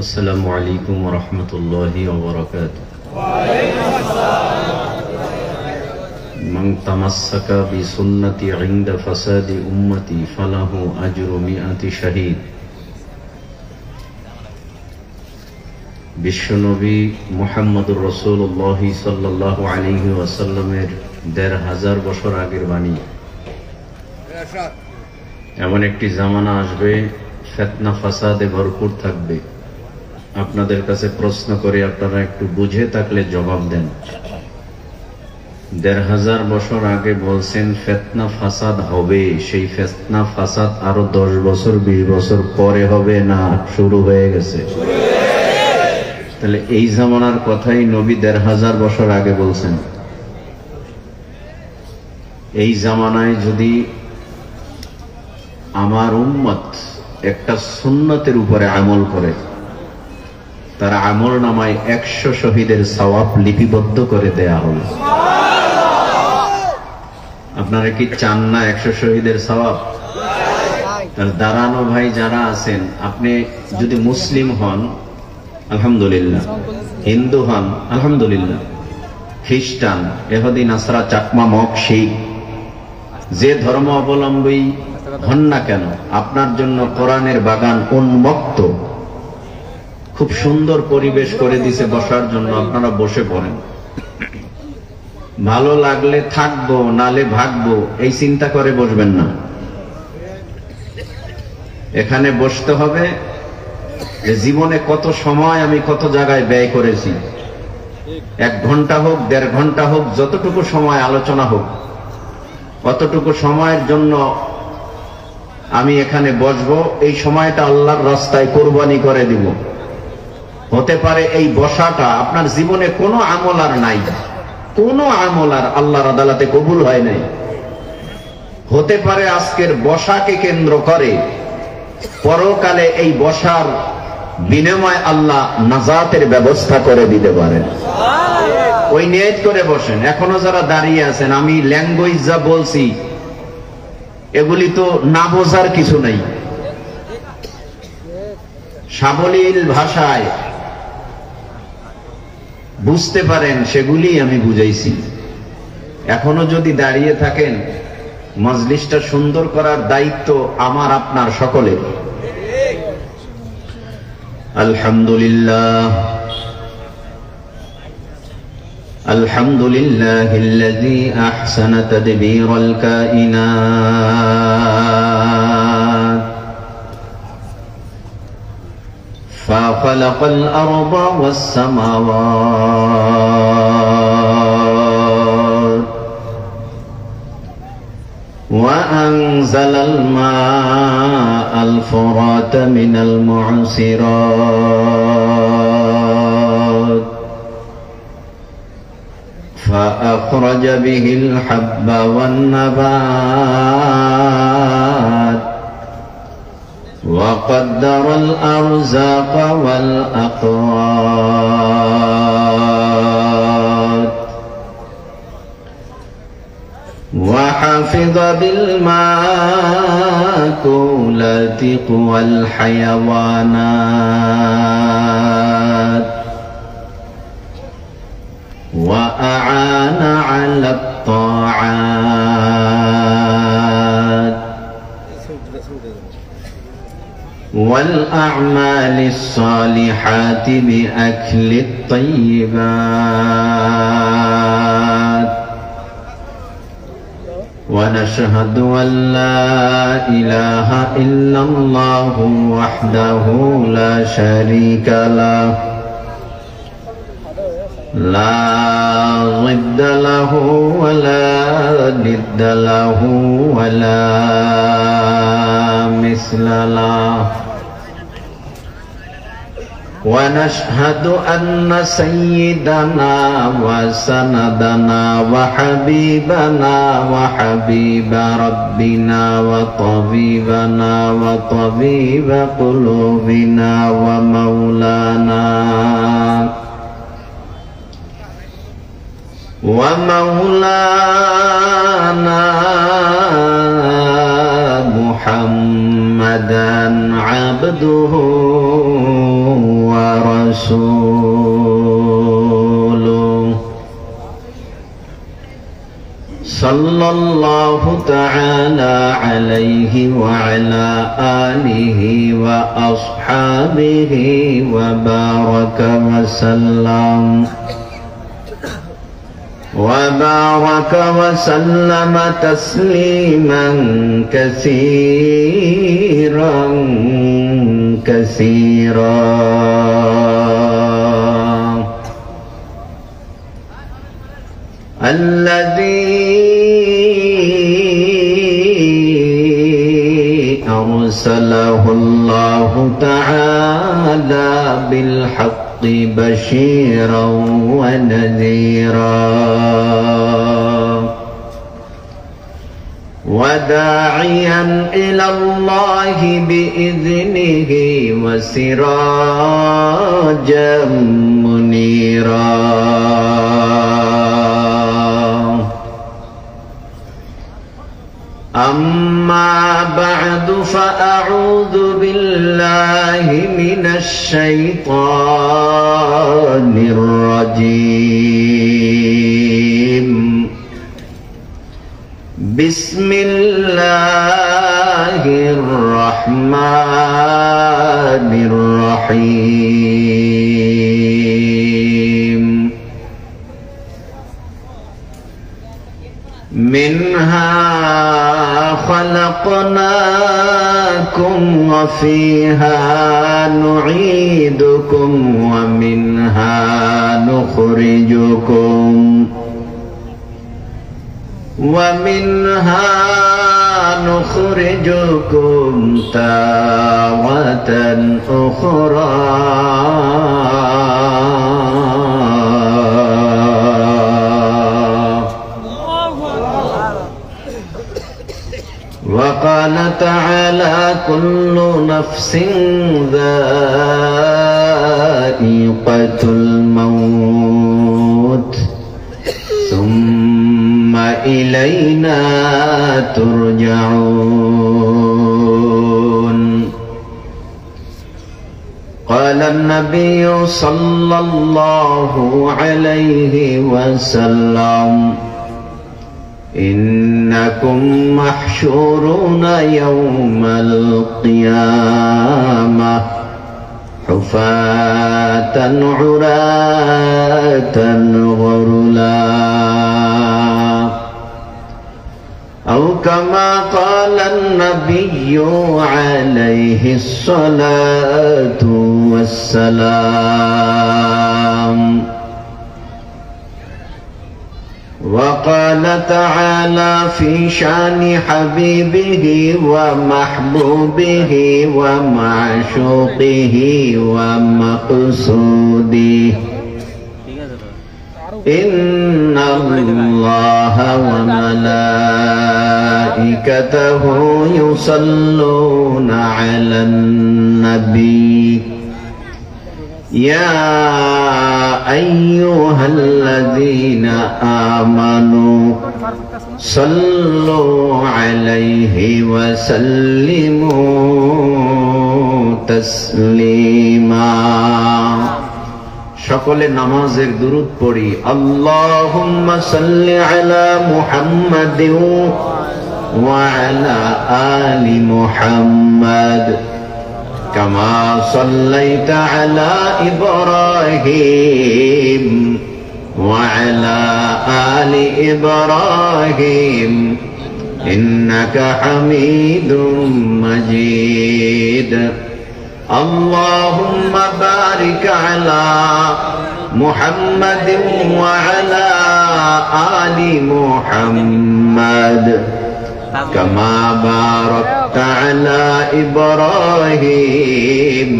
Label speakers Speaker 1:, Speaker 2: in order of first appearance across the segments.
Speaker 1: السلام عليكم ورحمة الله وبركاته. من تمسك بسنتي عند فساد أمتي فله أجر 100 شهيد. বিশ্বনবী মুহাম্মদুর রাসূলুল্লাহ সাল্লাল্লাহু আলাইহি ওয়াসাল্লামের ১৫০০ বছর আগের বাণী। এমন একটি জামানা আসবে ফিতনা ফাসাদে ভরপুর থাকবে। আপনাদের কাছে প্রশ্ন করে আপনারা একটু বুঝে থাকলে জবাব দেন। ১৫০০ বছর আগে বলছেন ফিতনা ফাসাদ হবে, সেই ফিতনা ফাসাদ আরো ১০ বছর ২০ বছর পরে হবে না শুরু হয়ে গেছে? তাহলে এই জামানার কথাই নবী ১৫০০ বছর আগে বলছেন। এই জামানায় যদি আমার উম্মত একটা সুন্নতের উপরে আমল করে, তার আমল নামায় ১০০ শহীদের সওয়াব লিপিবদ্ধ করে দেয়া হবে। আপনারা কি চান না ১০০ শহীদের সওয়াব? তার দাঁড়ানো ভাই যারা আছেন, আপনি যদি মুসলিম হন আলহামদুলিল্লাহ, হিন্দু হন আলহামদুলিল্লাহ, খ্রিস্টান, ইহুদি, নাসরা, চাকমা, মগ, শিখ, যে ধর্ম অবলম্বী হন না কেন, আপনার জন্য কোরআনের বাগান উন্মুক্ত। খুব সুন্দর পরিবেশ করে দিছে বসার জন্য, আপনারা বসে পড়েন। ভালো লাগলে থাকবো, নালে ভাগবো, এই চিন্তা করে বসবেন না। এখানে বসতে হবে যে জীবনে কত সময় আমি কত জায়গায় ব্যয় করেছি। ১ ঘন্টা হোক, ১.৫ ঘন্টা হোক, যতটুকু সময় আলোচনা হোক, অতটুকু সময়ের জন্য আমি এখানে বসবো। এই সময়টা আল্লাহর রাস্তায় কোরবানি করে দিব। হতে পারে এই বসাটা আপনার জীবনে কোনো আমল আর নাই, কোনো আমল আর আল্লাহর আদালতে কবুল হয় নাই। হতে পারে আজকের বসাকে কেন্দ্র করে পরকালে এই বসার বিনিময় আল্লাহ নাজাতের ব্যবস্থা করে দিতে পারেন। ওই নিয়ত করে বসেন। এখনো যারা দাঁড়িয়ে আছেন, আমি ল্যাঙ্গুয়েজ যা বলছি এগুলি তো না বোঝার কিছু নাই। সাবলীল ভাষায় বুঝতে পারেন সেগুলি আমি বুঝাইছি। এখনো যদি দাঁড়িয়ে থাকেন, মজলিসটা সুন্দর করার দায়িত্ব আমার আপনার সকলের। আলহামদুলিল্লাহ আলহামদুলিল্লাহিল্লাযী আহসানা তাদবীরাল কায়িনাত ফাখালাকাল আরদা ওয়াস সামাওয়াত وأنزل الماء الفرات من المعصرات فأخرج به الحب والنبات وقدر الأرزاق والأقوات وحفظ بالمأكولات قوى الحيوانات وأعان على الطاعات والأعمال الصالحات بأكل الطيبات ونشهد أن لا إله إلا الله وحده لا شريك له لا ضد له ولا ند له ولا مثل له ونشهد أن سيدنا وسندنا وحبيبنا وحبيب ربنا وطبيبنا وطبيب قلوبنا ومولانا محمدا عبده ورسوله صلى الله تعالى عليه وعلى آله وأصحابه وبارك وسلم تسليما كثيرا كثيرا. الذي أرسله الله تعالى بالحق بشيرا ونذيرا وداعيا إلى الله بإذنه وسراجا منيرا. أما بعد فأعوذ بالله من الشيطان الرجيم. بسم الله الرحمن الرحيم. منها خلقناكم وفيها نعيدكم ومنها نخرجكم تارة أخرى. وقال تعالى كل نفس ذائقة الموت ثم إلينا ترجعون. قال النبي صلى الله عليه وسلم إنكم محشورون يوم القيامة حفاة عراة غرلا أو كما قال النبي عليه الصلاة والسلام. وقال تعالى في شان حبيبه ومحبوبه ومعشوقه ومقصوده إن الله وملائكته يصلون على النبي يا أيها الذين آمنوا صلوا عليه وسلموا تسليما. সকলে নামাজের দুরূদ পড়ি। আল্লাহুম্মা সাল্লি আলা মুহাম্মাদিন ওয়া আলা আলি মুহাম্মাদ كما صليت على إبراهيم وعلى آل إبراهيم إنك حميد مجيد. اللهم بارك على محمد وعلى آل محمد كما باركت على إبراهيم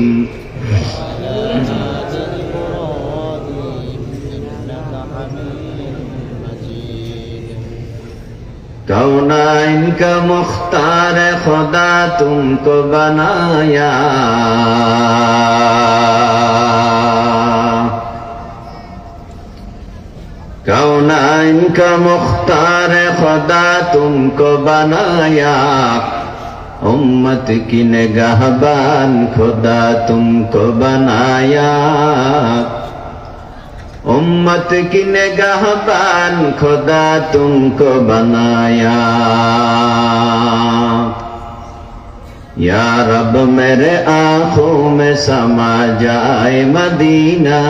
Speaker 1: कौनाइन का मुख्तार खुदा तुमको बनाया, कौनाइन का मुख्तार खुदा तुमको बनाया, उम्मत की निगाहबान खुदा तुमको बनाया, उम्मत की निगाहबान खुदा तुमको बनाया। या रब मेरे आंखों में समा जाए मदीना,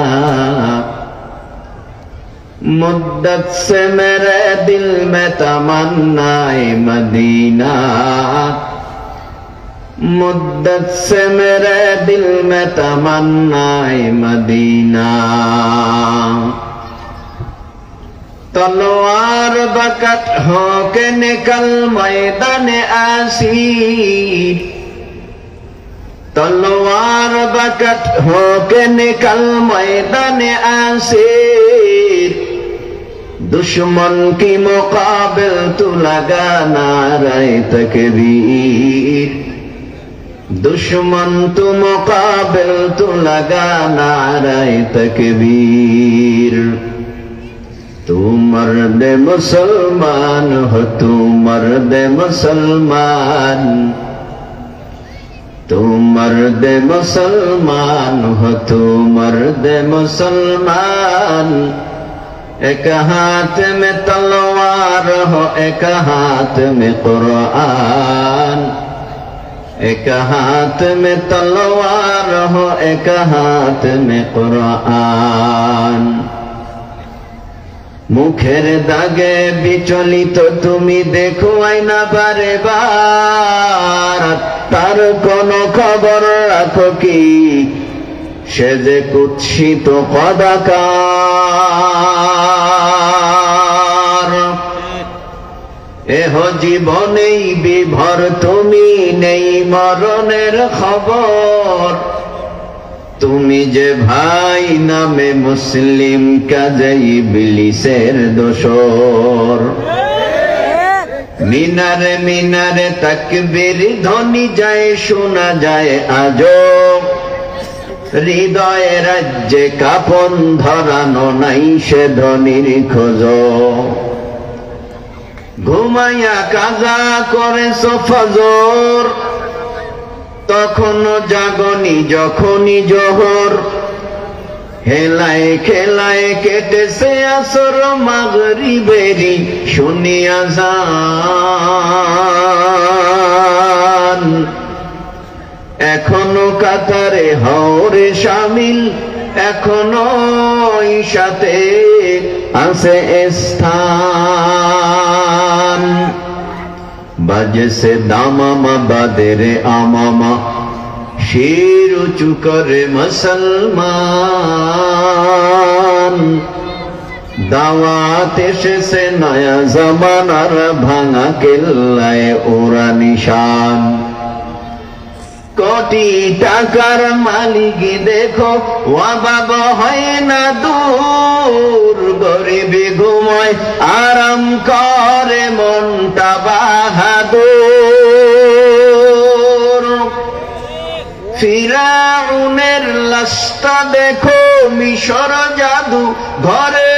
Speaker 1: मुद्दत से मेरे दिल में तमन्नाए मदीना, मुद्दत से मेरे दिल में तमन्नाए मदीना। तलवार बकट हो के निकल मैदान आसीर, तलवार बकट हो के निकल मैदान आसीर। दुश्मन की मुकाबिल तू लगा नारे तकबीर, दुश्मन तू मुकाबिल तू लगा नारे तकबीर। तू मर्द मुसलमान हो, तू मर्द मुसलमान, तू मर्द मुसलमान हो, तू मर्द मुसलमान। एक हाथ में तलवार हो, एक हाथ में कुरान, एक हाथ में तलवार हो, एक हाथ में कुरान। मुखेर दागे विचलित तुमी देखो आईना बारे बार, तार कोनो खबर राखो कि সে যে কুৎসিত কদাকার। এহ জীবনেই বিভর তুমি, নেই মরণের খবর। তুমি যে ভাই নামে মুসলিম, কাজেই ইবলিসের দোসর। মিনারে মিনারে তাকবীর ধ্বনি যায়, শোনা যায় আজো। হৃদয়ে রাজ্যে কাপন ধরানো নাই, সে ধ্বনির খোঁজ। ঘুমাইয়া কাজা করেছ ফজর, তখনও জাগনি যখনই জোহর। হেলায় খেলায় কেটেছে আসর, মাগরিবেরি শুনি আযান। এখনো কাতারে হওরে শামিল, এখনো সাথে আছে স্থান। বাজছে দামামা বাদেরে আমামা, শির উঁচু করে মুসলমান। দাওয়াত এসেছে নয়া জামানার, ভাঙা কেল্লায় ওরা নিশান। কোটি টাকার মালিক দেখো ওয়াবাব হয় না দূর, গরিবি ঘুমায় আরাম করে মনটা বাহাদুর। ফিরাউনের লাশটা দেখো মিশর জাদু ঘরে,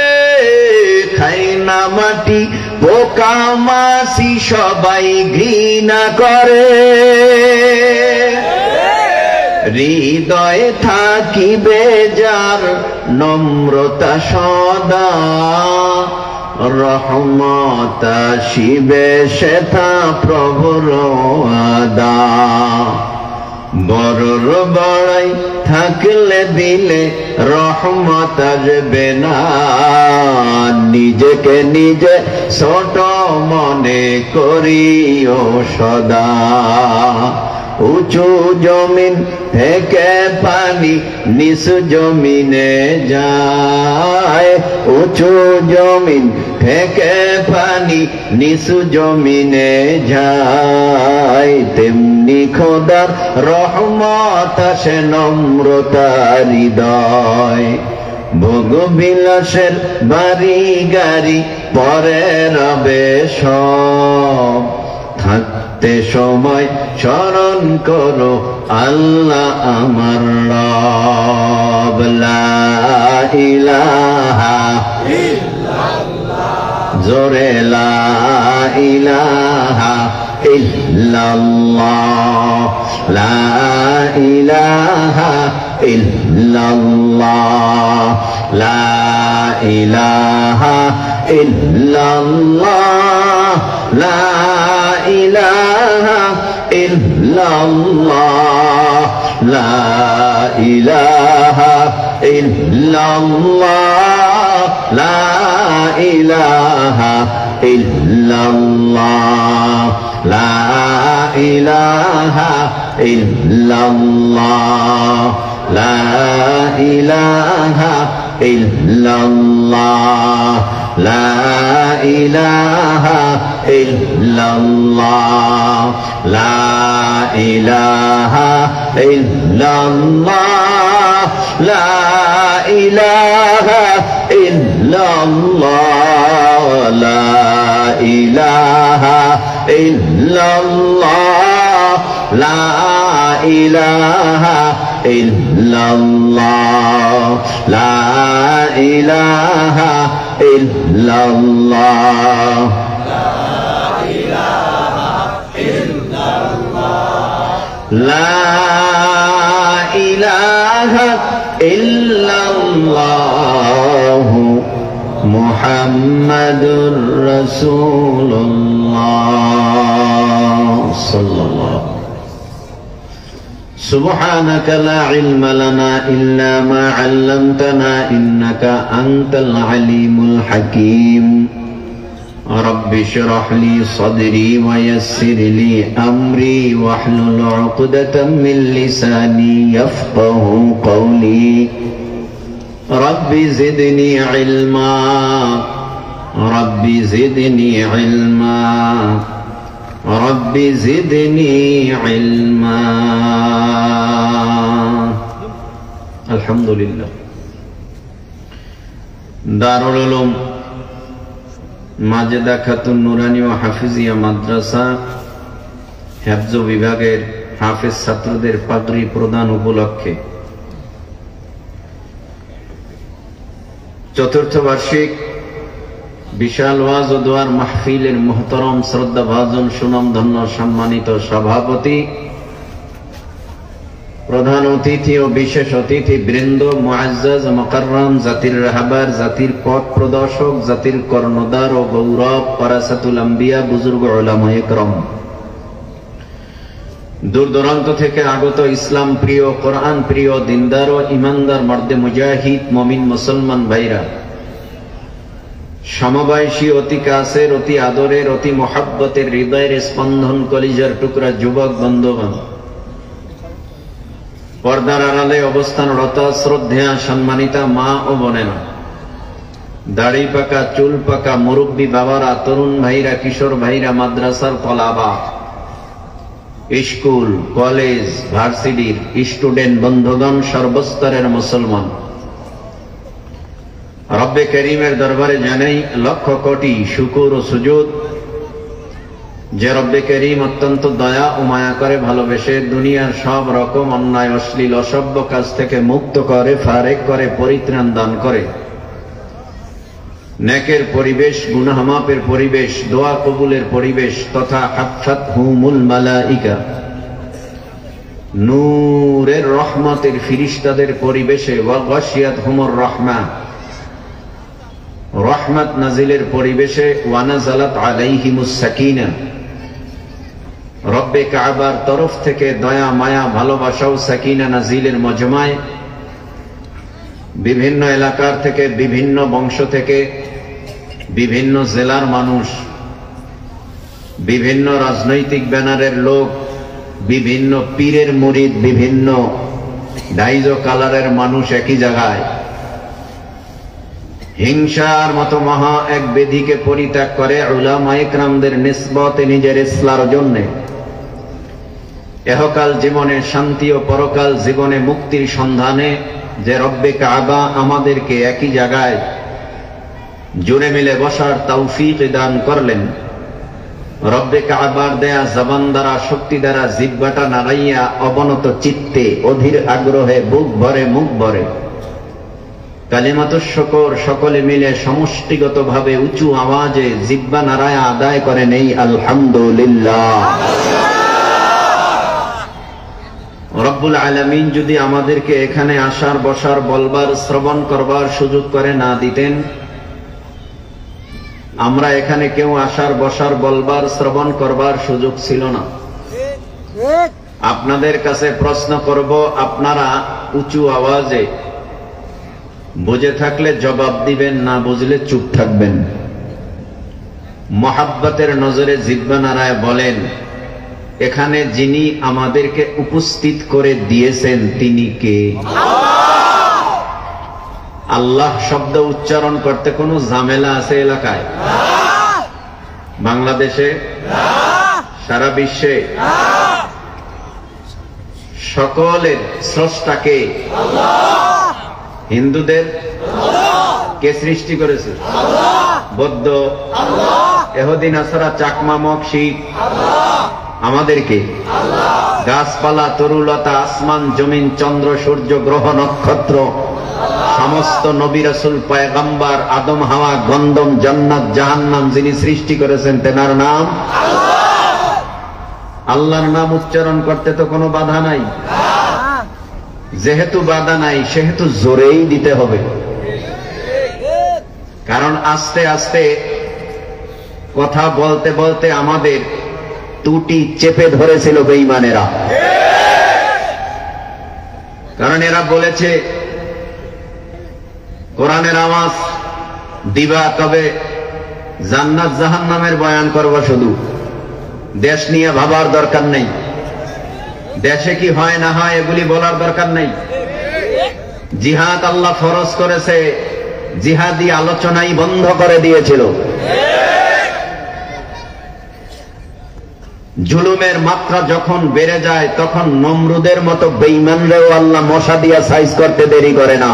Speaker 1: খাই না মাটি পোকা মাছি সবাই ঘৃণা করে। হৃদয়ে থাকিবে যার নম্রতা সদা, রহমত আসিবে সেথা প্রভুর আদা। বড়র বড়াই থাকলে দিলে রহমত আসবে না, নিজেকে নিজে ছোট মনে করিও সদা। উঁচু জমিন থেকে পানি নিচু জমিনে যায়, উঁচু জমিন থেকে পানি নিচু জমিনে যায়। তেমনি খোদার রহমত আসে নম্রতার হৃদয়। ভোগ বিলাসের বাড়ি গাড়ি পরে রবে সব, থাকতে সময় স্মরণ করো আল্লাহ আমার রব। লা ইলাহা ইল্লাল্লাহ, জোরে লা ইলাহা ইল্লাল্লাহ লা ইলাহা ইল্লাল্লাহ লা ইলাহা ইল্লাল্লাহ লা ইলাহা ইল্লাল্লাহ লা ইলাহা ইল্লাল্লাহ লা ইলাহা ইল্লাল্লাহ লা ইলাহা ইল্লাল্লাহ লা ইলাহা ইল্লাল্লাহ লা ইলাহা ইল্লাল্লাহ লা ইলাহা ইল্লাল্লাহ লা ইলাহা ইল্লাল্লাহ লা ইলাহা ইল্লাল্লাহ লা ইলাহা ইল্লাল্লাহ লা ইলাহা ইল্লাল্লাহ লা ইলাহা ইল্লাল্লাহ মুহাম্মাদুর রাসূলুল্লাহ সাল্লাল্লাহু سبحانك لا علم لنا إلا ما علمتنا إنك أنت العليم الحكيم رب اشرح لي صدري ويسر لي أمري واحلل عقدة من لساني يفقه قولي رب زدني علما رب زدني علما رب زدني علما الحمد لله দারুল উলুম মাজেদা খাতুন নুরানি ও হাফিজিয়া মাদ্রাসা হেফজ বিভাগের হাফেজ ছাত্রদের পাগড়ি প্রদান উপলক্ষে চতুর্থ বার্ষিক বিশাল ওয়াজ ও দোয়ার মাহফিলের মুহতারাম শ্রদ্ধাভাজন সুনামধন্য সম্মানিত সভাপতি, প্রধান অতিথি ও বিশেষ অতিথি বৃন্দ, মুআজ্জাজ ও মুকাররম, জাতির রাহবার, জাতির পথ প্রদর্শক, জাতির কর্ণধার ও গৌরব, ওয়ারাসাতুল আম্বিয়া, বুজুর্গ উলামায়ে কেরাম, দূর দূরান্ত থেকে আগত ইসলাম প্রিয়, কোরআন প্রিয়, দিনদার ও ইমানদার মর্দে মুজাহিদ মুমিন মুসলমান ভাইরা, সমবয়সী, অতি কাছের, অতি আদরের, অতি মহব্বতের, হৃদয়ের স্পন্দন, কলিজার টুকরা যুবক বন্ধুগণ, পর্দার আড়ালে অবস্থানরত শ্রদ্ধেয়া সম্মানিতা মা ও বোনেরা, দাড়ি পাকা, চুল পাকা, মুরব্বী বাবারা, তরুণ ভাইরা, কিশোর ভাইরা, মাদ্রাসার তলাবা, স্কুল, কলেজ, ভার্সিটির স্টুডেন্ট বন্ধুগণ, সর্বস্তরের মুসলমান, রব্বে করিমের দরবারে জানাই লক্ষ কোটি শুকর ও সুজুদ যে রব্বে করিম অত্যন্ত দয়া ও মায়া করে ভালোবেসে দুনিয়ার সব রকম অন্যায়, অশ্লীল, অসভ্য কাজ থেকে মুক্ত করে, ফারেক করে, পরিত্রাণ দান করে, নেকের পরিবেশ, গুনাহ মাফের পরিবেশ, দোয়া কবুলের পরিবেশ তথা হাফাতহুমুল মালাইকা, নূরের রহমতের ফিরিস্তাদের পরিবেশে, ওয়া গাশিয়াতহুমুর রাহমা, রহমত নাজিলের পরিবেশে, ওয়া নাযালাত আলাইহিমুস সাকিনা, রব্বে কাবার তরফ থেকে দয়া, মায়া, ভালোবাসা ও সাকিনা নাজিলের মজমায় বিভিন্ন এলাকার থেকে, বিভিন্ন বংশ থেকে, বিভিন্ন জেলার মানুষ, বিভিন্ন রাজনৈতিক ব্যানারের লোক, বিভিন্ন পীরের মুরিদ, বিভিন্ন ডাইজ কালারের মানুষ একই জায়গায় হিংসার মতো মহা এক বেদিকে পরিত্যাগ করে উলামায়ে কেরামদের নিসবতে নিজের ইসলার জন্য এহকাল জীবনে শান্তি ও পরকাল জীবনে মুক্তির সন্ধানে যে রব্বে কাবা আমাদেরকে একই জায়গায় জুড়ে মিলে বসার তৌফিক দান করলেন, রব্বে কাবার দেয়া জবান দ্বারা, শক্তি দ্বারা জিহ্বাটা নাড়াইয়া অবনত চিত্তে, অধীর আগ্রহে, বুক ভরে, মুখ ভরে কালিমাতুশ শুকর সকলে মিলে সমষ্টিগতভাবে উঁচু আওয়াজে জিহ্বা নাড়ায় আদায় করেন এই আলহামদুলিল্লাহ। রব্বুল আলামিন যদি আমাদেরকে এখানে আসার, বসার, বলবার, শ্রবণ করবার সুযোগ করে না দিতেন, আমরা এখানে কেউ আসার, বসার, বলবার, শ্রবণ করবার সুযোগ ছিল না। আপনাদের কাছে প্রশ্ন করব, আপনারা উঁচু আওয়াজে বুঝে থাকলে জবাব দিবেন, না বুঝলে চুপ থাকবেন। মহাব্বতের নজরে জিহ্বা নাড়ায় বলেন, এখানে যিনি আমাদেরকে উপস্থিত করে দিয়েছেন তিনি কে? আল্লাহ শব্দ উচ্চারণ করতে কোনো ঝামেলা আছে এলাকায়? বাংলাদেশে? সারা বিশ্বে? সকলের স্রষ্টাকে? হিন্দুদের কে সৃষ্টি করেছে? বৌদ্ধ, এহুদি, নাসারা, চাকমা, মগ, শিখ? আমাদেরকে? গাছপালা, তরুলতা, আসমান, জমিন, চন্দ্র, সূর্য, গ্রহ, নক্ষত্র, সমস্ত নবী রাসূল, পয়গম্বর, আদম, হাওয়া, গন্ধম, জান্নাত, জাহান্নাম যিনি সৃষ্টি করেছেন তেনার নাম আল্লাহর নাম উচ্চারণ করতে তো কোনো বাধা নাই। যেহেতু বাধা নাই সেহেতু জোরেই দিতে হবে, কারণ আস্তে আস্তে কথা বলতে বলতে আমাদের টুটি চেপে ধরেছিল বেঈমানেরা। কারণ এরা বলেছে কোরআনের আওয়াজ দিবা, তবে জান্নাত জাহান্নামের বয়ান করব শুধু, দেশ নিয়ে ভাবার দরকার নেই, দেশে কি হয় না হয় এগুলি বলার দরকার নেই। জিহাদ আল্লাহ ফরজ করেছে, জিহাদি আলোচনাই বন্ধ করে দিয়েছিল। জুলুমের মাত্রা যখন বেড়ে যায় তখন নমরুদের মতো বেঈমানরাও আল্লাহ মশা দিয়া সাইজ করতে দেরি করে না।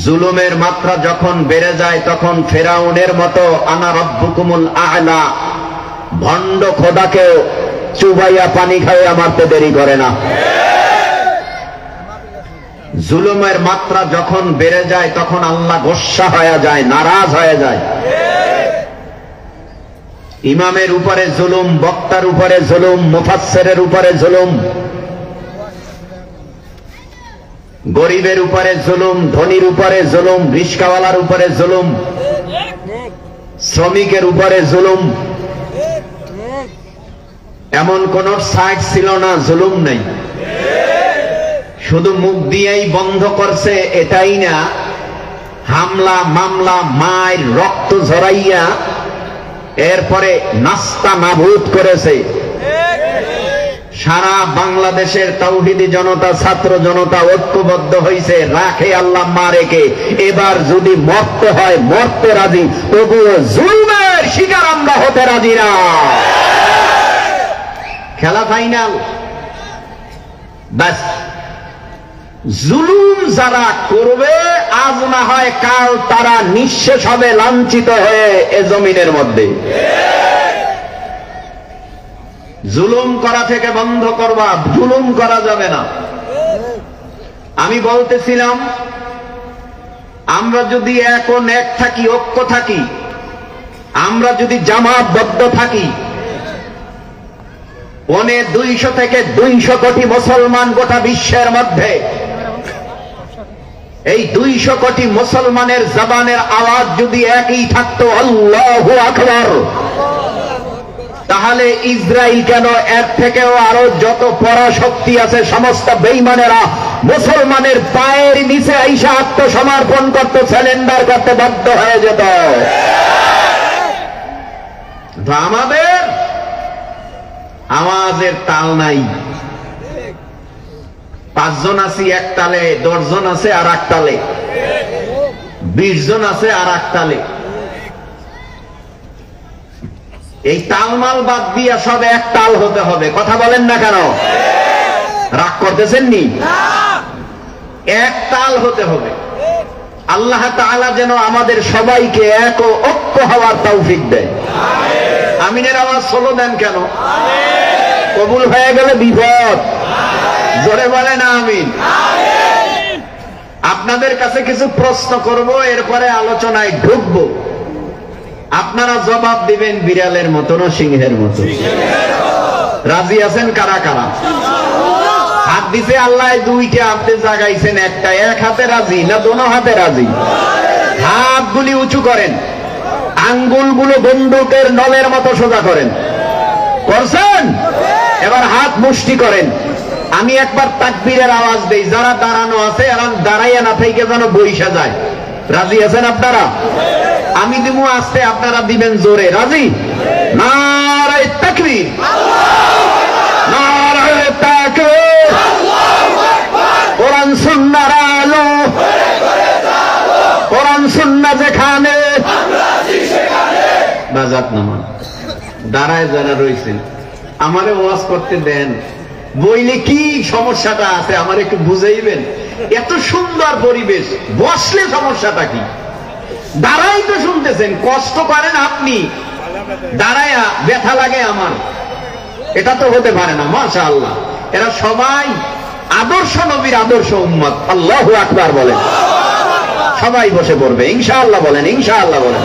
Speaker 1: জুলুমের মাত্রা যখন বেড়ে যায় তখন ফেরাউনের মতো আনা রব্বুকুমুল আ'লা ভণ্ড খোদাকেও চুবাইয়া পানি খাইয়া মারতে দেরি করে না। জুলুমের মাত্রা যখন বেড়ে যায় তখন আল্লাহ গোস্সা হয়ে যায়, নারাজ হয়ে যায়। ইমামের উপরে জুলুম, বক্তার উপরে জুলুম, মুফাসসিরের উপরে জুলুম, গরিবের উপরে জুলুম, ধনীর উপরে জুলুম, রিস্কাওয়ালার উপরে জুলুম, শ্রমিকের উপরে জুলুম। এমন কোন সাইড ছিল না জুলুম নাই। শুধু মুখ দিয়েই বন্ধ করছে এটাই না, হামলা, মামলা, মায়ের রক্ত ঝরাইয়া এরপরে নাস্তা নাবুদ করেছে। সারা বাংলাদেশের তাওহীদি জনতা, ছাত্র জনতা ঐক্যবদ্ধ হয়েছে, রাখে আল্লাহ মারেকে, এবার যদি মরতে হয় মরতে রাজি, তবুও জুলমের শিকার আমরা হতে রাজি না। খেলা ফাইনাল। ব্যাস, জুলুম যারা করবে আজ না হয় কাল তারা নিঃশেষ হবে লাঞ্ছিত হয়ে এ জমিনের মধ্যে। জুলুম করা থেকে বন্ধ করবা, জুলুম করা যাবে না। আমি বলতেছিলাম আমরা যদি এখন এক থাকি, ঐক্য থাকি, আমরা যদি জামাতবদ্ধ থাকি, 200 থেকে 200 কোটি মুসলমান গোটা বিশ্বের মধ্যে, এই 200 কোটি মুসলমানের জবানের আওয়াজ যদি একই থাকতো আল্লাহু আকবার, তাহলে ইসরায়েল কেন, এর থেকেও আরো যত পরাশক্তি আছে সমস্ত বেঈমানেরা মুসলমানের পায়ের নিচে আইসা আত্মসমর্পণ করতে, স্যালেন্ডার করতে বাধ্য হয়ে যেত। আমাদের আওয়াজের তাল নাই। 5 জন আছি এক তালে, 10 জন আছে আর এক তালে, 20 জন আছে আর এক তালে। এই তালমাল বাদ দিয়া সব এক তাল হতে হবে। কথা বলেন না কেন? রাগ করতেছেন নি? এক তাল হতে হবে। আল্লাহ তাআলা যেন আমাদের সবাইকে এক ও ঐক্য হওয়ার তৌফিক দেয়। আমিনের আওয়াজ সোলো দেন কেন? কবুল হয়ে গেলে বিপদ। জোরে বলেন আমিন। আপনাদের কাছে কিছু প্রশ্ন করব, এরপরে আলোচনায় ঢুকবো। আপনারা জবাব দিবেন বিড়ালের মতো না সিংহের মতো? রাজি আছেন কারা কারা? হাত দিছে আল্লাহ দুইটা, আপনি জাগাইছেন একটা। এক হাতে রাজি না দোনো হাতে রাজি? হাতগুলি উঁচু করেন, আঙ্গুলগুলো বন্দুকের নলের মতো সোজা করেন। করছেন? এবার হাত মুষ্টি করেন। আমি একবার তাকবীরের আওয়াজ দেই, যারা দাঁড়ানো আছে এরা দাঁড়াইয়া না থেকে যেন বইসা যায়। রাজি আছেন আপনারা? আমি দিব আস্তে, আপনারা দিবেন জোরে। রাজি? নারায়ে তাকবীর, নারায়ে তাকবীর, কোরআন সুন্নাহর আলো, কোরআন সুন্নাহ যেখানে বাজাত নামান। দাঁড়ায় যারা রয়েছেন আমারে ওয়াজ করতে দেন, বইলে কি সমস্যাটা আছে আমার একটু বুঝাইবেন। এত সুন্দর পরিবেশ, বসলে সমস্যাটা কি? দাঁড়াই তো শুনতেছেন, কষ্ট করেন আপনি, দাঁড়ায়া ব্যথা লাগে আমার, এটা তো হতে পারে না। মাশাআল্লাহ, এরা সবাই আদর্শ নবীর আদর্শ উম্মত। আল্লাহু আকবার বলেন। সবাই বসে পড়বে ইনশাআল্লাহ বলেন, ইনশাআল্লাহ বলেন।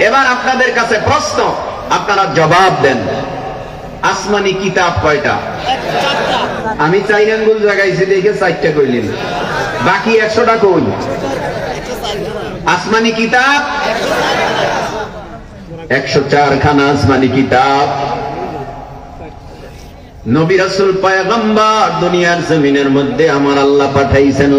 Speaker 1: এবার আপনাদের কাছে প্রশ্ন, আপনারা জবাব দেন। আসমানি কিতাব কয়টা? আমি 4 আঙ্গুল জাগাইছি দেখে 4টা কইলেন, বাকি 100টা কই? আসমানি কিতাব 104 খানা আসমানি কিতাব। নবী রাসূল পয়গম্বর দুনিয়ার জমিনের মধ্যে আমার আল্লাহ পাঠাইছেন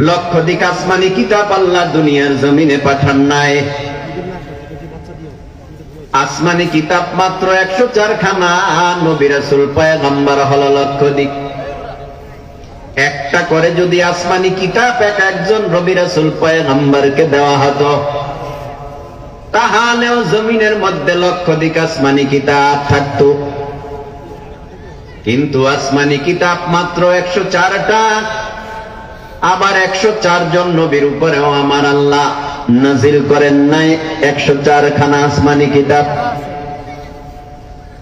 Speaker 1: লক্ষ দিক আসমানি কিতাব আল্লাহ দুনিয়ার জমিনে পাঠান নাই। আসমানি কিতাব মাত্র 104 খানা, নবী রাসূল পয়গম্বর হলো লক্ষ দিক। একটা করে যদি আসমানি কিতাব এক একজন নবী রাসূল পয়গম্বরকে দেওয়া হতো, তাহলেও জমিনের মধ্যে লক্ষ দিক আসমানি কিতাব থাকতো। কিন্তু আসমানি কিতাব মাত্র 104টা। আবার 104 জন নবীর উপরেও আমার আল্লাহ নাজিল করেন নাই 104 খানা আসমানি কিতাব।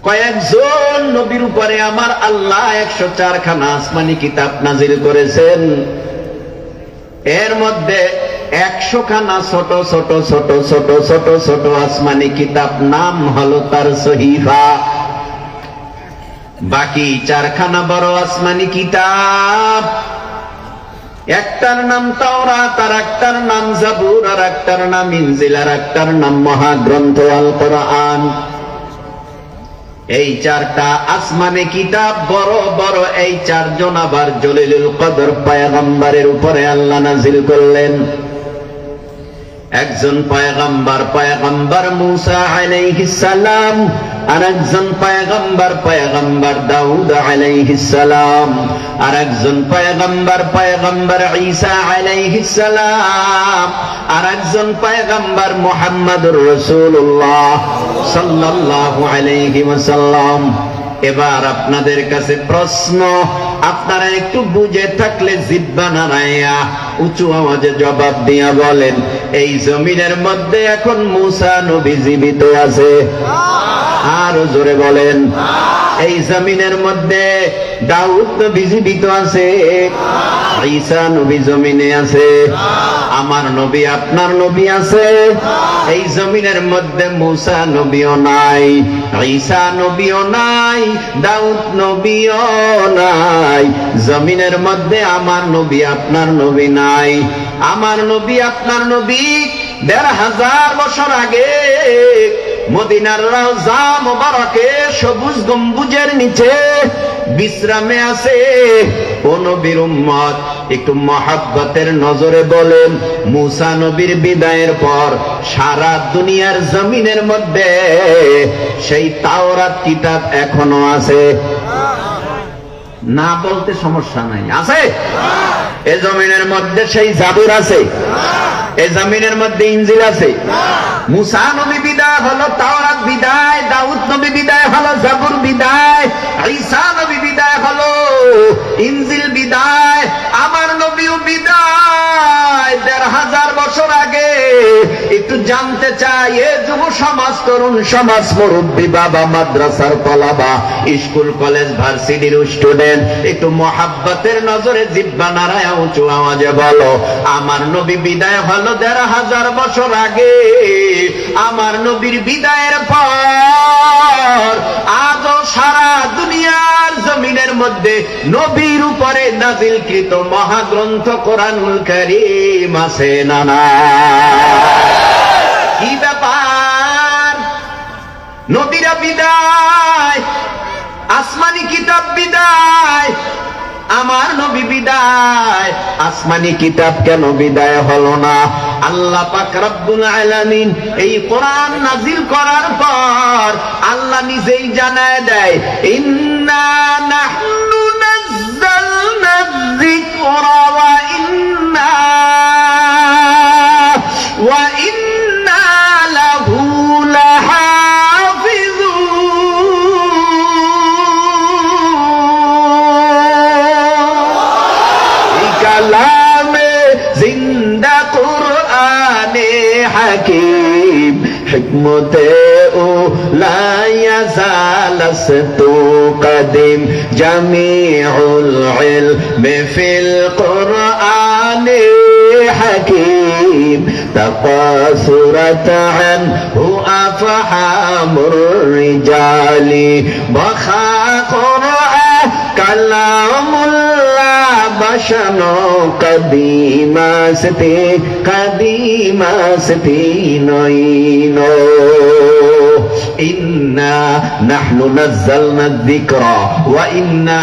Speaker 1: কয়েকজন নবীর উপরে আমার আল্লাহ 104 খানা আসমানি কিতাব নাজিল করেছেন। এর মধ্যে 100 খানা ছোট ছোট ছোট ছোট ছোট ছোট আসমানি কিতাব, নাম হলো তার সহিফা। বাকি 4 খানা বড় আসমানি কিতাব, একটার নাম তাওরাত, আর একটার নাম জাবুর, আর একটার নাম ইনজিল, আর একটার নাম মহাগ্রন্থ আল কোরআন। এই 4টা আসমানে কিতাব বড় বড়, এই 4 জন আবার জলিলুল কদর পয়গম্বরের উপরে আল্লাহ নাজিল করলেন। একজন পয়গম্বর মুসা আলাইহিস সালাম, আর একজন পয়গম্বর দাউদ আলাইহিস সালাম, আর একজন পয়গম্বর ঈসা আলাইহিস সালাম, আর একজন পয়গম্বর মুহাম্মদুর রাসূলুল্লাহ সাল্লাল্লাহু আলাইহি ওয়াসাল্লাম। এবার আপনাদের কাছে প্রশ্ন, আপনারা একটু বুঝে থাকলে জিহ্বা নাড়াইয়া উঁচু আওয়াজে জবাব দিয়া বলেন, এই জমিনের মধ্যে এখন মুসা নবী জীবিত আছে? আরো জোরে বলেন। এই জমিনের মধ্যে দাউদ নবী জীবিত আছে? ঈসা নবী জমিনে আছে? আমার নবী আপনার নবী আছে? এই জমিনের মধ্যে মুসা নবীও নাই, ঈসা নবীও নাই, দাউদ নবীও নাই। জমিনের মধ্যে আমার নবী আপনার নবী নাই। আমার নবী আপনার নবী 1500 বছর আগে মদিনার রওজা মোবারকে সবুজ গম্বুজের নিচে বিশ্রামে আছে। ও নবীর উম্মত, একটু মহব্বতের নজরে বলেন, মুসা নবীর বিদায়ের পর সারা দুনিয়ার জমিনের মধ্যে সেই তাওরাত কিতাব এখনো আছে? না বলতে সমস্যা নাই, আছে? এ জমিনের মধ্যে সেই জাবুর আছে? এই জমিনের মধ্যে ইনজিল আছে? মুসা নবী বিদায় হলো, তাওরাত বিদায়, দাউদ নবী বিদায় হলো, জাবুর বিদায়, ঈসা নবী বিদায় হলো, ইনজিল বিদায়, আমার নবীও বিদায় 1500 বছর আগে। একটু জানতে চাই, এ যুব সমাজ, তরুণ সমাজ, মুরব্বী, বাবা, মাদ্রাসার তলাবা, স্কুল কলেজ ভার্সিটির স্টুডেন্ট, একটু মহাব্বতের নজরে জিহ্বা নাড়ায়া উঁচু আওয়াজে বলো, আমার নবী বিদায় হলো ১৫০০ বছর আগে। আমার নবীর বিদায়ের পর আজও সারা দুনিয়ার জমিনের মধ্যে নবীর উপরে নাজিলকৃত মহাগ্রন্থ কোরআনুল কারীম আছে না না? কি ব্যাপার? নবীরা বিদায়, আসমানি কিতাব বিদায়, আমার নবী বিদায়, আসমানি কিতাব কেন বিদায় হলো না? আল্লাহ পাক রব্বুল আলামিন এই কোরআন নাজিল করার পর আল্লাহ নিজেই জানায় দেয়, ইন্না নাহনু নাযালনা যিকরা ওয়া ইন্না লাহু হাকিম হিকমতে ও লা ইয়াজালাস্তু কাদিম জামিউল ইলমি ফিল কুরআনি হাকিম তাকাসুরাত আনহু আফহামুর রিজালি বাখা কুরআন কালামুল্লাহ বাশানো কদিমাস্তি নইনো ইন্না নাহনু নাযালনা যিকরা ওয়া ইন্না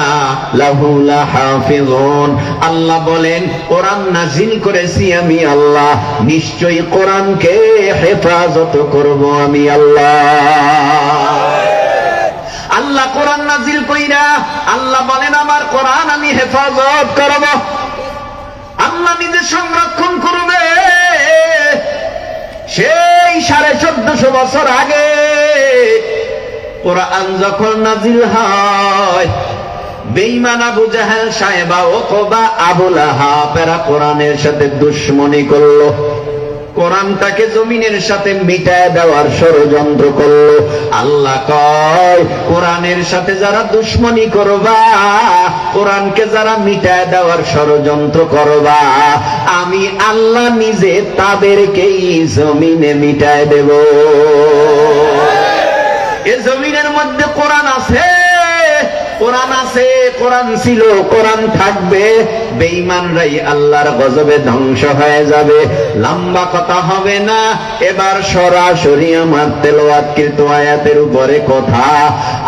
Speaker 1: লাহু লাহাফিজুন। আল্লাহ বলেন, কোরআন নাযিল করেছি আমি আল্লাহ, নিশ্চয়ই কোরআনকে হেফাজত করব আমি আল্লাহ। আল্লাহ কোরআন নাযিল কইরা আল্লাহ বলেন, আমার কোরআন আমি হেফাজত করব, আল্লাহ নিজে সংরক্ষণ করবে। সেই 1450 বছর আগে কোরআন যখন নাযিল হয়, বেঈমান আবু জাহেল, সাহেবা, ওতবা, আবু লাহাব এরা কোরআনের সাথে দুশমনি করলো, কোরআনটাকে জমিনের সাথে মিটায় দেওয়ার ষড়যন্ত্র করলো। আল্লাহ কয়, কোরআনের সাথে যারা দুশমনি করবা, কোরআনকে যারা মিটায় দেওয়ার ষড়যন্ত্র করবা, আমি আল্লাহ নিজে তাদেরকেই জমিনে মিটায় দেব। এ জমিনের মধ্যে কোরআন আছে, কোরআন আছে, কোরআন ছিল, কোরআন থাকবে। বেঈমানরাই আল্লাহর গজবে ধ্বংস হয়ে যাবে। লম্বা কথা হবে না, এবার সরাসরি আমার তেলাওয়াতকৃত আয়াতের উপরে কথা।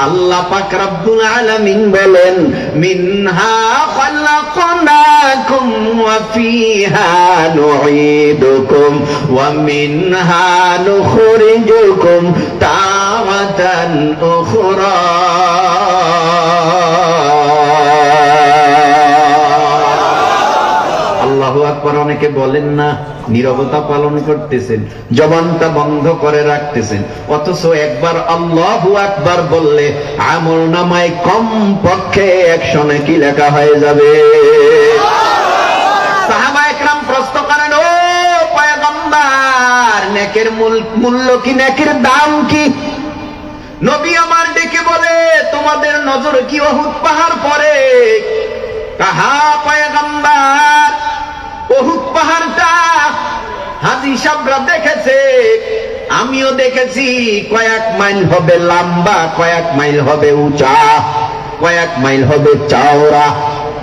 Speaker 1: আল্লাহ পাক রব্বুল আলামিন বলেন, মিনহা খালাকনাকুম ওয়া ফিহা নুঈদুকুম ওয়া মিনহা নুখরিজুকুম তারাতান উখরা। আল্লাহু আকবার। অনেকে বলেন না, নীরবতা পালন করতেছেন, জবানটা বন্ধ করে রাখতেছেন, অথচ একবার আল্লাহু আকবার বললে আমলনামায় কমপক্ষে 100 নেকি লেখা হয়ে যাবে। সাহাবায়ে কেরাম প্রশ্ন করেন, ও পয়গম্বর, নেকের মূল্য কি, নেকের দাম কি? নবী আমার ডেকে বলে, তোমাদের নজর কি উহুদ পাহাড় পড়ে? কাহা পয়গম্বর, উহুদ পাহাড়টা হাজী সাহেবরা দেখেছে, আমিও দেখেছি, কয়েক মাইল হবে লম্বা, কয়েক মাইল হবে উঁচা, কয়েক মাইল হবে চওড়া।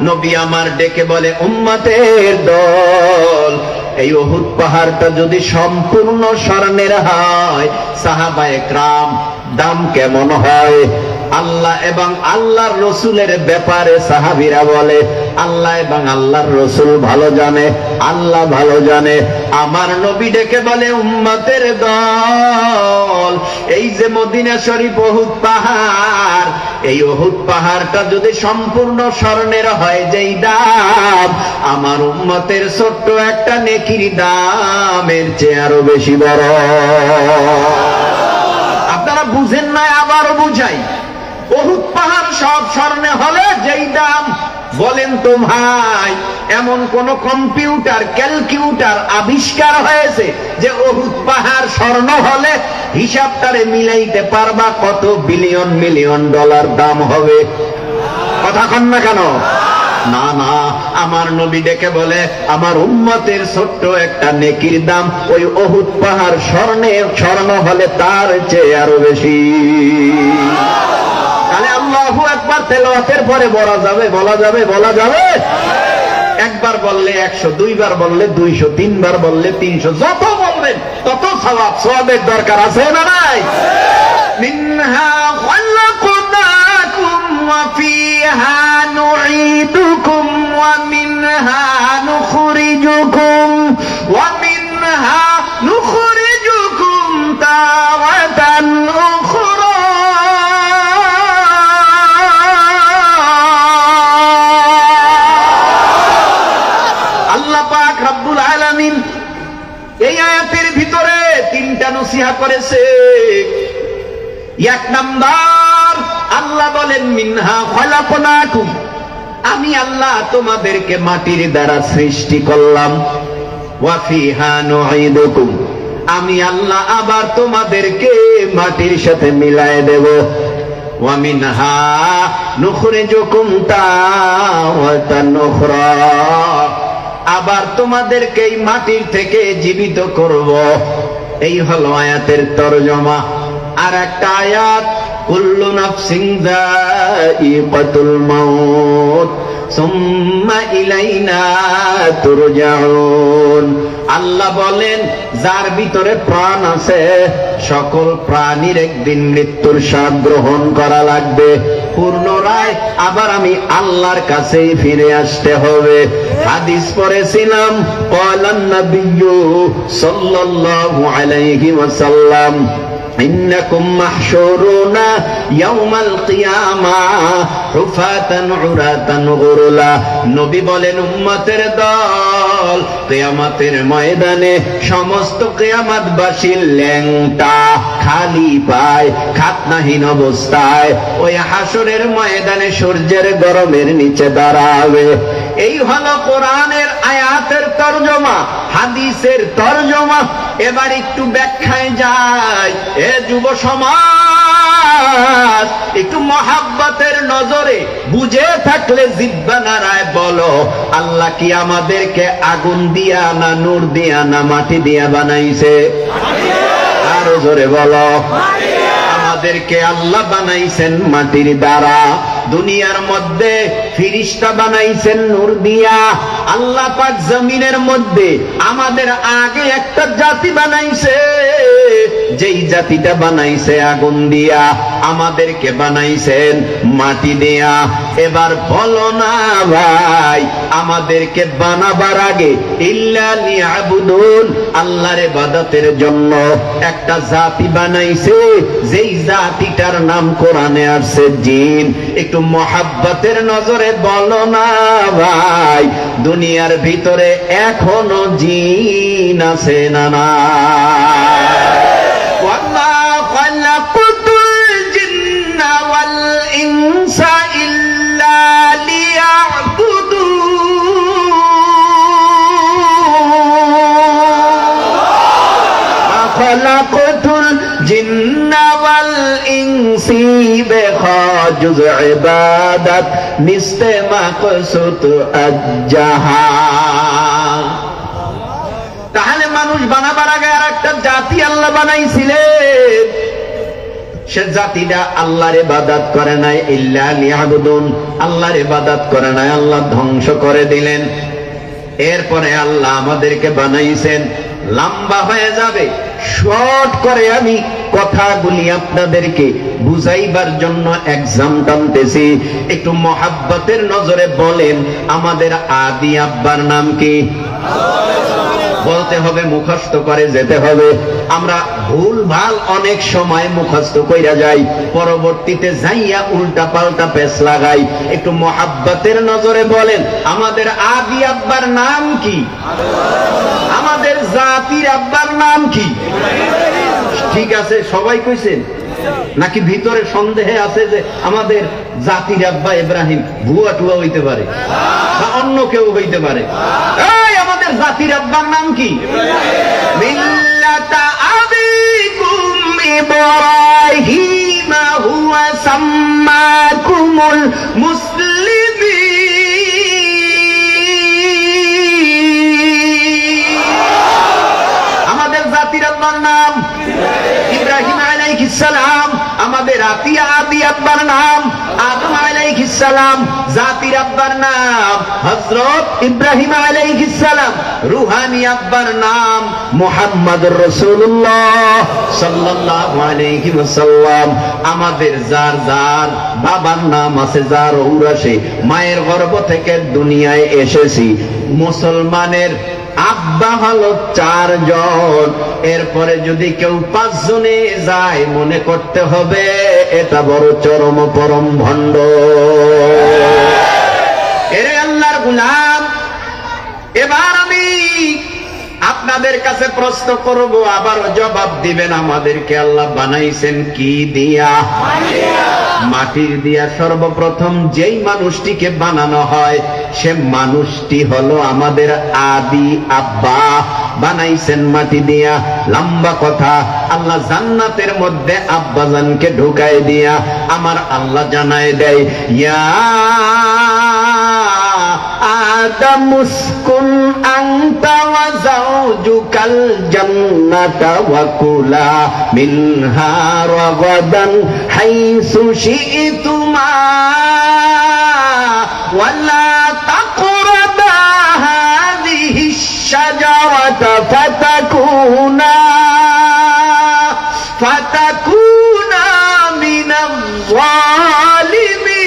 Speaker 1: নবী আমার ডেকে বলে, উম্মতের দল, এই উহুদ পাহাড়টা যদি সম্পূর্ণ স্বর্ণের হয়, সাহাবায়ে কেরাম দাম কেমন হয়? আল্লাহ এবং আল্লাহর রসুলের ব্যাপারে সাহাবীরা বলে, আল্লাহ এবং আল্লাহর রসুল ভালো জানে, আল্লাহ ভালো জানে। আমার নবী ডেকে বলে, উম্মতের দল, এই যে মদিনা শরীফ উহুদ পাহাড়, এই উহুদ পাহাড়টা যদি সম্পূর্ণ স্বর্ণের হয় যেই দাম, আমার উম্মতের ছোট্ট একটা নেকির দামের চেয়ে আরো বেশি বড়। আপনারা বুঝেন না, আবারও বুঝাই। উহুদ পাহাড় সব স্বর্ণে হলে যেই দাম, বলেন তো ভাই, এমন কোন কম্পিউটার ক্যালকুলেটর আবিষ্কার হয়েছে যে উহুদ পাহাড় স্বর্ণ হলে হিসাবটারে মিলাইতে পারবা কত বিলিয়ন মিলিয়ন ডলার দাম হবে? কথা কন না কেন? না না, আমার নবী ডেকে বলে আমার উম্মতের ছোট্ট একটা নেকির দাম ওই উহুদ পাহাড় স্বর্ণ হলে তার চেয়ে আরো বেশি। তাহলে আল্লাহু আকবার তেলাওয়াতের পরে বলা যাবে বলা যাবে বলা যাবে? একবার বললে 100, দুইবার বললে 200, তিনবার বললে 300, যত বলবেন তত সওয়াব। সওয়াবের দরকার আছে না নাই? মিনহা খালাকনাকুম ওয়া ফিহা নুঈদুকুম ওয়া মিনহা নুখরিজুকুম ওয়া মিনহা নুখরিজুকুম তাওয়াতান উখরা। এই আয়াতের ভিতরে 3টা নসিহা করেছে। 1 নাম্বার, আল্লাহ বলেন মিনহা খালাকনাকুম, আমি আল্লাহ তোমাদেরকে মাটির দ্বারা সৃষ্টি করলাম। ওয়া ফিহা নুঈদুকুম, আমি আল্লাহ আবার তোমাদেরকে মাটির সাথে মিলায়ে দেব। ওয়া মিনহা নুখরিজুকুম তাওয়াতান উখরা, আবার তোমাদেরকে এই মাটির থেকে জীবিত করব। এই হলো আয়াতের তরজমা। আর একটা আয়াত, কুল্লু নাফসিন যায়িকাতুল মাউত সুম্মা ইলাইনা তুরজাউন। আল্লাহ বলেন যার ভিতরে প্রাণ আছে সকল প্রাণীর একদিন মৃত্যুর স্বাদ গ্রহণ করা লাগবে, পুনরায় আবার আমি আল্লাহর কাছেই ফিরে আসতে হবে। হাদিস পড়েছিলাম, ক্বালান নবিয়্যু সাল্লাল্লাহু আলাইহি ওয়াসাল্লাম ইন্নাকুম মাহশুরুনা ইয়াউমাল কিয়ামাহ হুফাতান উরাতান গুরলা। নবী বলেন উম্মতের দল কিয়ামতের ময়দানে সমস্ত কিয়ামতবাসী ল্যাংটা খালি পায় খাতনাহীন অবস্থায় ওই হাসরের ময়দানে সূর্যের গরমের নিচে দাঁড়াবে। এই হলো কোরআনের আয়াতের তরজমা, হাদিসের তরজমা। এবার একটু ব্যাখ্যায় যায়। এ যুব সমাজ, একটু মহাব্বতের নজরে বুঝে থাকলে জিহ্বা নাড়ায় বলো, আল্লাহ কি আমাদেরকে আগুন দিয়া না নূর দিয়া না মাটি দিয়া বানাইছে? আরো জোরে বলো। আমাদেরকে আল্লাহ বানাইছেন মাটির দ্বারা, দুনিয়ার মধ্যে ফিরিস্তা বানাইছেন নূর দিয়া। আল্লাহ পাক জমিনের মধ্যে আমাদের আগে একটা জাতি বানাইছে, যেই জাতিটা বানাইছে আগুন দিয়া, আমাদেরকে বানাইছেন মাটি দিয়া। এবার বলো না ভাই, আমাদেরকে বানাবার আগে ইল্লা লিয়াবুদুন, আল্লাহর ইবাদতের জন্য একটা জাতি বানাইছে, যেই জাতিটার নাম কোরআনে আসছে জিন। একটু মহাব্বতের নজরে বলো না ভাই, দুনিয়ার ভিতরে এখনো জিন আছে না না? ওয়ামা খালাকুতুল জিন্না ওয়াল ইনসা ইল্লা লিয়াবুদুন। খালাকুতুল জিন্না ওয়াল ইনসি বেখাজুজ ইবাদত নিস্তে মাকসুদ আজ্জাহা। তাহলে মানুষ বানাবার আগে আর একটা জাতি আল্লাহ বানাইছিলেন, সে জাতিটা আল্লাহর ইবাদত করে নাই, ইল্লা লিয়াবুদুন, আল্লাহর ইবাদত করে নাই, আল্লাহ ধ্বংস করে দিলেন। এরপরে আল্লাহ আমাদেরকে বানাইছেন। লম্বা হয়ে যাবে, শর্ট করে আমি কথাগুলি আপনাদেরকে বুঝাইবার জন্য এক্সাম টানতেছি। একটু মহাব্বতের নজরে বলেন, আমাদের আদি আব্বার নাম কি? বলতে হবে, মুখস্থ করে যেতে হবে। আমরা ভুল ভাল অনেক সময় মুখস্থ কইরা যাই, পরবর্তীতে যাইয়া উল্টা পাল্টা পেশ লাগাই। একটু মহাব্বতের নজরে বলেন, আমাদের আদি আব্বার নাম কি? আমাদের জাতির আব্বার নাম কি? ঠিক আছে, সবাই কইছেন নাকি ভিতরে সন্দেহে আছে যে আমাদের জাতির আব্বা ইব্রাহিম ভুয়া টুয়া হইতে পারে বা অন্য কেউ হইতে পারে? এই আমাদের জাতির আব্বার নাম কি? মিল্লাতা আবিকুম ইব্রাহিম হুয়া সাম্মাকুমুল মুসলিমিন। আমাদের জাতির আব্বার নাম ইব্রাহিম আলাইহিস সালাম, আমাদের আদি আব্বার নাম আদম আলাইহিস সালাম, জাতির আব্বার নাম হযরত ইব্রাহিম আলাইহিস সালাম, রুহানি আব্বার নাম মুহাম্মদুর রাসূলুল্লাহ সাল্লাল্লাহু আলাইহি ওয়াসাল্লাম। আমাদের যার যার বাবার নাম আছে, যার ঔরাসে মায়ের গর্ভ থেকে দুনিয়ায় এসেছি, মুসলমানের আব্বা হলো 4 জন। এরপরে যদি কেউ 5 জনে যায়, মনে করতে হবে এটা বড় চরম পরম ভণ্ড। এরে আল্লাহর গোলাম, এবার আমি আপনাদের কাছে প্রশ্ন করব, আবার জবাব দিবেন। আমাদেরকে আল্লাহ বানাইছেন কি দিয়া? মাটির দিয়া। সর্বপ্রথম যেই মানুষটিকে বানানো হয় সে মানুষটি হলো আমাদের আদি আব্বা, বানাইছেন মাটি দিয়া। লম্বা কথা, আল্লাহ জান্নাতের মধ্যে আব্বাজানকে ঢুকায় দিয়া আমার আল্লাহ জানায় দেয়, ইয়া আদম উসকুন আনতা ওয়া যাওজুকাল জান্নাতা ওয়া কুলা মিনহা রাগাদান হাইসু শি'তুমা ওয়া লা তাকরাবা হাযিহিশ শাজারাতা ফাতাকুনা মিনাজ যালিমিন।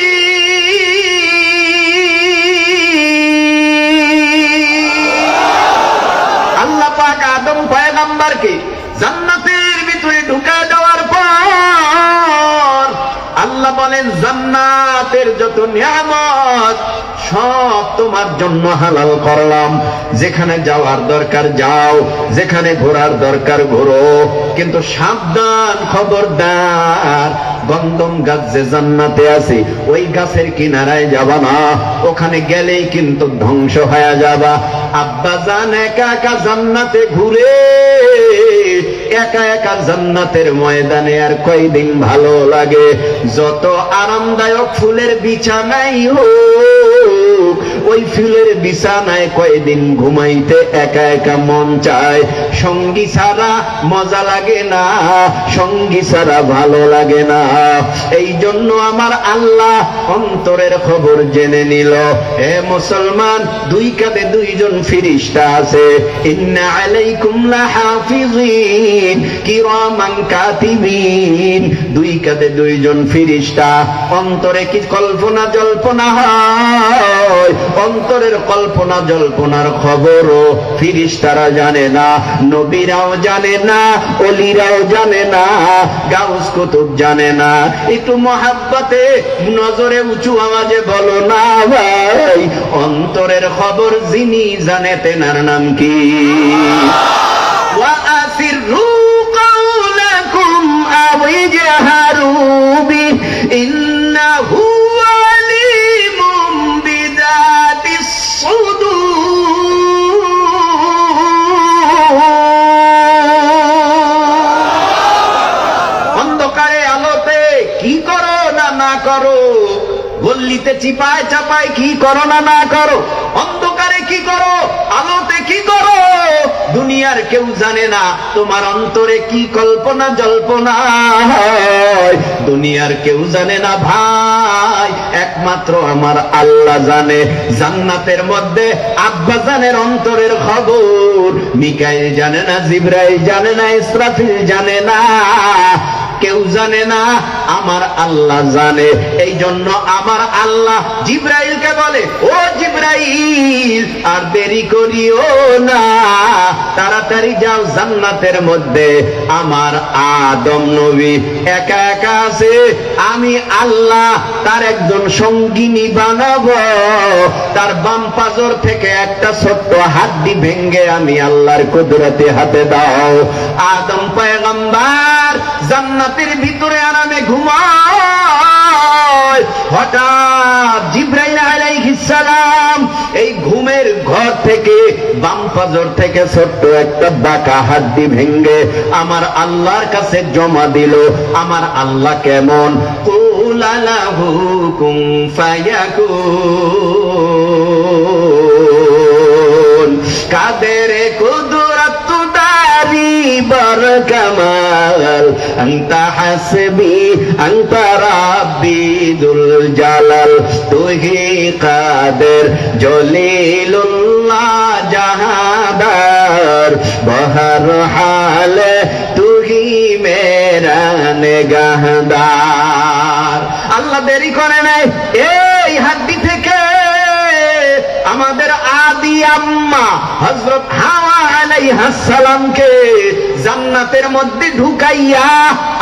Speaker 1: আল্লাহ পাক আদম পয়গম্বরকে জান্নাতের ভিতরে ঢুকায় দেওয়ার পর আল্লাহ বলেন, জান্নাতের যত নিয়ামত সব তোমার জন্য হালাল করলাম। যেখানে যাওয়ার দরকার যাও, যেখানে ঘোরার দরকার ঘোরো, কিন্তু সাবধান, খবরদার, গন্ধম গাছ যে জান্নাতে আছে ওই গাছের কিনারায় যাবা না, ওখানে গেলেই কিন্তু ধ্বংস হয়ে যাবা। আব্বা জান একা একা জান্নাতে ঘুরে, একা একা জান্নাতের ময়দানে আর কয়দিন ভালো লাগে? যত আরামদায়ক ফুলের বিছানাই হোক, ওই ফুলের বিছানায় কয়দিন ঘুমাইতে একা একা মন চায়। সঙ্গী ছাড়া মজা লাগে না, সঙ্গী ছাড়া ভালো লাগে না। এই জন্য আমার আল্লাহ অন্তরের খবর জেনে নিল। হে মুসলমান, 2 কাঁধে 2 জন ফেরেশতা আছে। ইন্না আলাইকুম লাহাফিজিন কিরামান কাতিবিন। 2 কাঁধে 2 জন ফেরেশতা। অন্তরে কি কল্পনা জল্পনা হয়, অন্তরের কল্পনা জল্পনার খবরও ফেরেশতারা জানে না, নবীরাও জানে না, ওলিরাও জানে না, গাউস কুতুব জানে না। একটু মহাব্বতে নজরে উঁচু আওয়াজে বলো না ভাই, অন্তরের খবর যিনি জানে তেনার নাম কি? ওয়া আসিররু কাওলাকুম আও ইজহারু বিহি ইন্নাহু আলিমুম বিযাতিস সুদূর। অন্ধকারে আলোতে কি করো না না করো, গল্লিতে চিপায় চাপায় কি করো না না করো, অন্ধকারে কি করো, আলোতে কি করো, দুনিয়ার কেউ জানে না তোমার অন্তরে কি কল্পনা জল্পনা হয়, দুনিয়ার কেউ জানে না ভাই, একমাত্র আমার আল্লাহ জানে। জান্নাতের মধ্যে আব্বা জানের অন্তরের খবর মিকাইল জানে না, জিবরাইল জানে না, ইসরাফিল জানে না, কেউ জানে না, আমার আল্লাহ জানে। এই জন্য আমার আল্লাহ জিবরাইলকে বলে, ও জিবরাইল আর দেরি করিও না, তাড়াতাড়ি যাও জান্নাতের মধ্যে। আমার আদম নবী একা একা আছে, আমি আল্লাহ তার একজন সঙ্গিনী বানাবো, তার বাম পাজর থেকে একটা ছোট্ট হাড্ডি ভেঙ্গে আমি আল্লাহর কুদরতে হাতে দাও। আদম পয়গম্বর জান্নাতের ভিতরে আরামে ঘুমায়, হঠাৎ জিবরাইল আলাইহিস সালাম এই ঘুমের ঘর থেকে বাম পাজর থেকে ছোট্ট একটা বাঁকা হাড্ডি ভেঙ্গে আমার আল্লাহর কাছে জমা দিল। আমার আল্লাহ কেমন? কুলা লাহু কুন ফায়াকুন, কাদের কুদরত দারি বর কামাল, আনতা হাসবি আনতা রাব্বি দুল জালাল, তুহি কাদের জলিলুল্লাহ জাহাদার, বহর হালে তুহি মেরা নেগাহদার। আল্লাহ দেরি করে নাই, এই হাড্ডি থেকে আমাদের আদি আম্মা হযরত হাওয়া আলাইহিস সালামকে জান্নাতের মধ্যে ঢুকাইয়া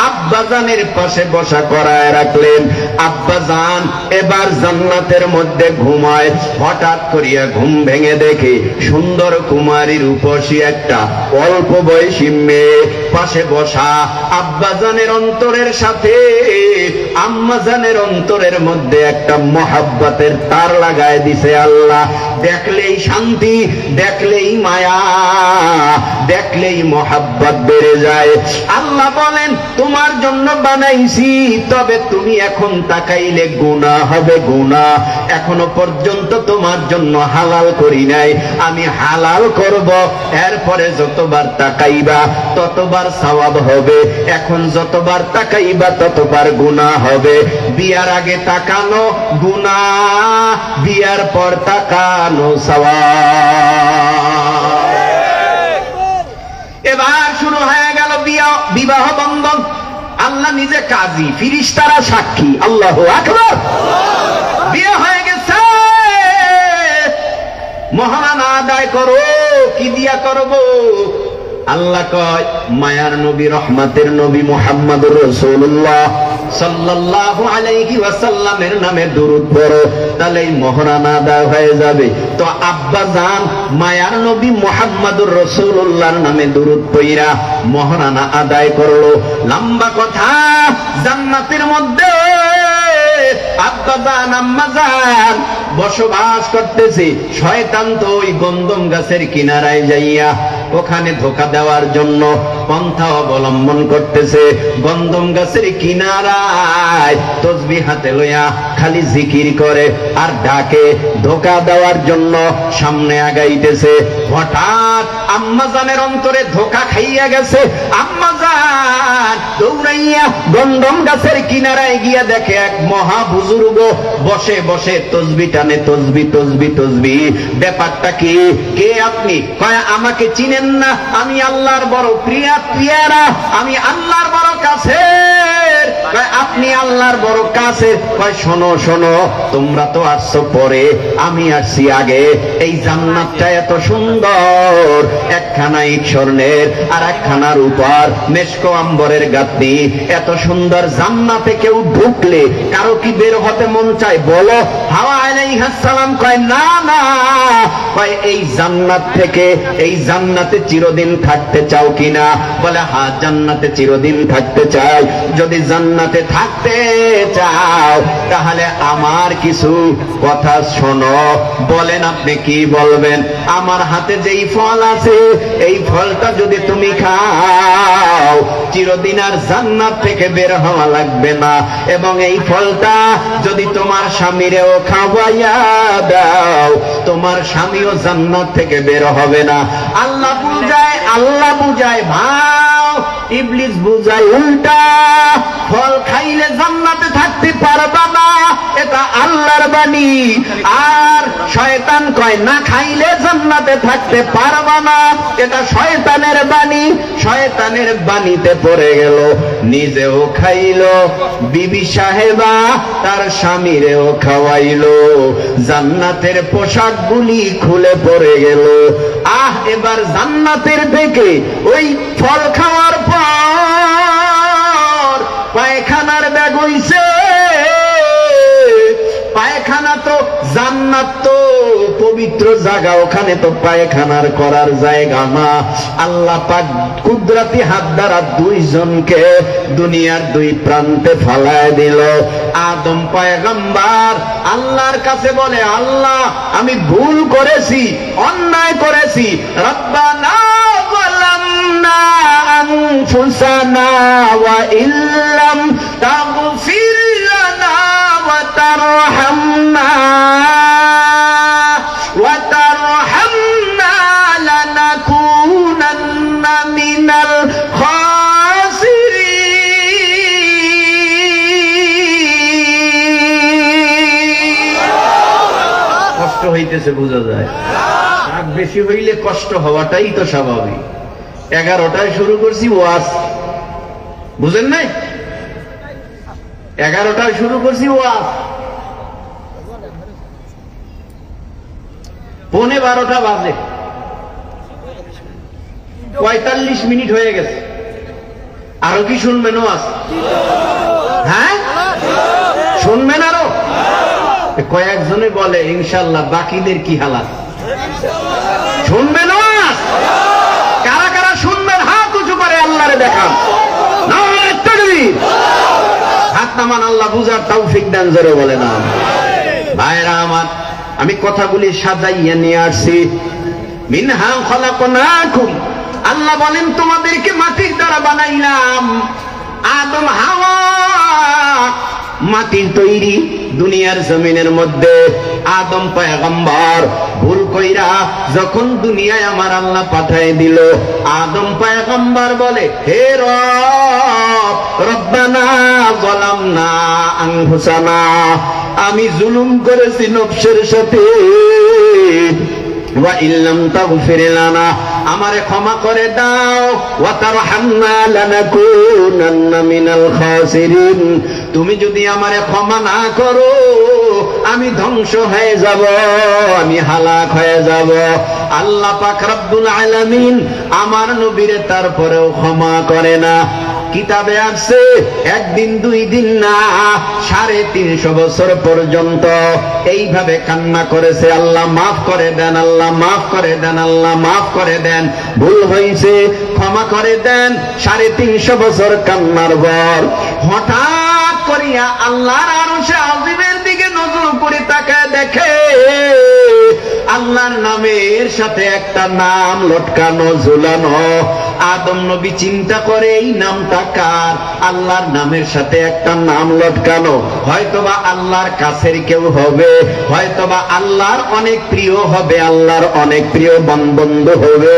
Speaker 1: আব্বাজানের পাশে বসা করায় রাখলেন। আব্বাজান এবার জান্নাতের মধ্যে ঘুমায়, হঠাৎ করিয়া ঘুম ভেঙে দেখে সুন্দর কুমারী রূপসী একটা অল্প বয়সী মেয়ে পাশে বসা। আব্বাজানের অন্তরের সাথে আম্মাজানের অন্তরের মধ্যে একটা মহাব্বতের তার লাগায় দিছে আল্লাহ। দেখলেই শান্তি, দেখলেই মায়া, দেখলেই মহাব্বত বেড়ে যায়। আল্লাহ বলেন তোমার জন্য বানাইছি, তবে তুমি এখন তাকাইলে গুনাহ হবে গুনাহ। এখনো পর্যন্ত তোমার জন্য হালাল করি নাই, আমি হালাল করব। এরপরে যতবার তাকাইবা ততবার সওয়াব হবে। এখন যতবার তাকাইবা ততবার গুনাহ হবে। বিয়ার আগে তাকানো গুনাহ, বিয়ার পর তাকানো সওয়াব। এবার শুরু হয়ে গেল বিবাহ বন্ধন। আল্লাহ নিজে কাজী, ফিরিস্তারা সাক্ষী। আল্লাহু আকবার। বিয়ে হয়ে গেছে, মহারানা আদায় করো। কি দিয়া করবো? আল্লাহ কয় মায়ার নবী, রহমাতের নবী মুহাম্মদুর রাসূলুল্লাহ সাল্লাল্লাহু আলাইহি ওয়াসাল্লামের নামে দরুদ পড়ো, তাহলে এই মহারানা আদায় হয়ে যাবে। তো আব্বা জান মায়ার নবী মুহাম্মদুর রাসূলুল্লাহর নামে দরুদ পড়া মহারানা আদায় করলো। লম্বা কথা, জান্নাতের মধ্যে আব্বা জান আম্মা জান বসবাস করতেছে। শয়তান তো ওই গন্ধম গাছের কিনারায় যাইয়া ওখানে ধোঁকা দেওয়ার জন্য পন্থা অবলম্বন করতেছে। গন্ধম গাছের কিনারায় তসবিহ হাতে লইয়া খালি জিকির করে আর ডাকে, ধোঁকা দেওয়ার জন্য সামনে আগাইতেছে। হঠাৎ আম্মাজানের অন্তরে ধোঁকা খাইয়া গেছে। আম্মাজান দৌড়াইয়া গন্ধম গাছের কিনারায় গিয়া দেখে এক মহা বুজুর্গ বসে বসে তসবি টানে, তসবি তসবি তসবি। ব্যাপারটা কি? কে আপনি? কয় আমাকে চিনেন না, আমি আল্লাহর বড় পিয়ারা, আমি আল্লাহর বড় কাছের। কয় আপনি আল্লাহর বড় কাছের? কয় শোনো শোনো, তোমরা তো আসছো পরে, আমি আসছি আগে। এই জান্নাতটা এত সুন্দর, একখানা ইট স্বর্ণের আর একখানা রূপার, মেশকো আম্বরের গাঁথনি। এত সুন্দর জান্নাতে কেউ ঢুকলে কারো কি বের হতে মন চায় বলো? হাওয়া আলাইহিস সালাম কয় না না। কয় এই জান্নাত থেকে, এই জান্নাতে চিরদিন থাকতে চাও কিনা? বলে হ্যাঁ, জান্নাতে চিরদিন থাকতে চাই। যদি জান্নাতে থাকতে চাও তাহলে আমার কিছু কথা শোনো। বলেন আপনি কি বলবেন? আমার হাতে যেই ফল আছে এই ফলটা যদি তুমি খাও চিরদিন আর জান্নাত থেকে বের হওয়া লাগবে না। এবং এই ফলটা যদি তোমার স্বামীরেও খাওয়াইয়া দাও, তোমার স্বামীও জান্নাত থেকে বের হবে না। আল্লাহ বুঝায়, আল্লাহ বুঝায় ভাও, ইবলিস বুঝায় উল্টা। ফল খাইলে জান্নাতে থাকতে পারবা না, এটা আল্লাহর বাণী। আর শয়তান কয় না খাইলে জান্নাতে থাকতে পারবা না, এটা শয়তানের বাণী। শয়তানের বাণীতে পড়ে গেল, নিজেও খাইলো, বিবি সাহেবা তার স্বামীরেও খাওয়াইলো, জান্নাতের পোশাকগুলি খুলে পড়ে গেল। আহ, এবার জান্নাতের থেকে ওই ফল খাওয়ার পর পায়খানার ব্যাগ হইছে। জায়গা, ওখানে তো পায়খানার করার জায়গা না। আল্লাহ পাক কুদরতি হাত দ্বারা দুইজনকে দুনিয়ার দুই প্রান্তে ফালায় দিল। আদম পয়গম্বর আল্লাহর কাছে বলে, আল্লাহ আমি ভুল করেছি, অন্যায় করেছি, রব্বানা যালামনা আনফুসানা ওয়া ইল্লাম তাগফির লানা ওয়া তারহামনা লানাকুনান্না মিনাল খাসিরিন। কষ্ট হইতেছে, বোঝা যায়। রাগ বেশি হইলে কষ্ট হওয়াটাই তো স্বাভাবিক। 11টায় শুরু করছি ওয়াজ, বুঝেন নাই? 11টায় শুরু করছি ওয়াজ, 11:15 বাজে, 45 মিনিট হয়ে গেছে। আরো কি শুনবেন ওয়াজ? হ্যাঁ শুনবেন আরো? কয়েকজনে বলে ইনশাআল্লাহ, বাকিদের কি হালাত? শুনবেন ওয়াজ? কারা কারা শুনবেন হাত উঁচু করে আল্লাহরে দেখান। নারে তাকবীর। হাত নামান, আল্লাহ বুঝার তৌফিক দান জোরে বলে না। ভাইরা আমার, আমি কথাগুলি সাজাইয়া নিয়ে আসছি। মিনহা খলাকনাকুম, আল্লাহ বলেন তোমাদেরকে মাটির দ্বারা বানাইলাম। আদম হাওয়া মাটির তৈরি। দুনিয়ার জমিনের মধ্যে আদম পয়গম্বর ভুল কইরা যখন দুনিয়ায় আমার আল্লাহ পাঠায় দিল, আদম পয়গম্বর বলে, হে রব, রব্বানা যালামনা আনফুসানা, আমি জুলুম করেছি নফসের সাথে, ওয়া ইল্লাম তাগফির লানা, আমারে ক্ষমা করে দাও, ওয়া তারহামনা লানাকুনান্না মিনাল খাসিরিন, তুমি যদি আমারে ক্ষমা না করো আমি ধ্বংস হয়ে যাব, আমি হালাক হয়ে যাব। আল্লাহ পাক রব্বুল আলামিন আমার নবীরে তারপরেও ক্ষমা করে না। কিতাবে আছে একদিন দুই দিন না, 350 বছর পর্যন্ত এইভাবে কান্না করেছে, আল্লাহ মাফ করে দেন, আল্লাহ মাফ করে দেন, আল্লাহ মাফ করে দেন, ভুল হয়েছে ক্ষমা করে দেন। 350 বছর কান্নার পর হঠাৎ করিয়া আল্লাহর আরশে আজিমের দিকে নজর করে তাকায় দেখে আল্লাহর নামের সাথে একটা নাম লটকানো ঝুলানো। আদম নবী চিন্তা করে এই নামটা কার? আল্লাহর নামের সাথে একটা নাম লটকানো, হয়তোবা আল্লাহর কাছের কেউ হবে, হয়তোবা আল্লাহর অনেক প্রিয় হবে, আল্লাহর অনেক প্রিয় বন্ধু হবে।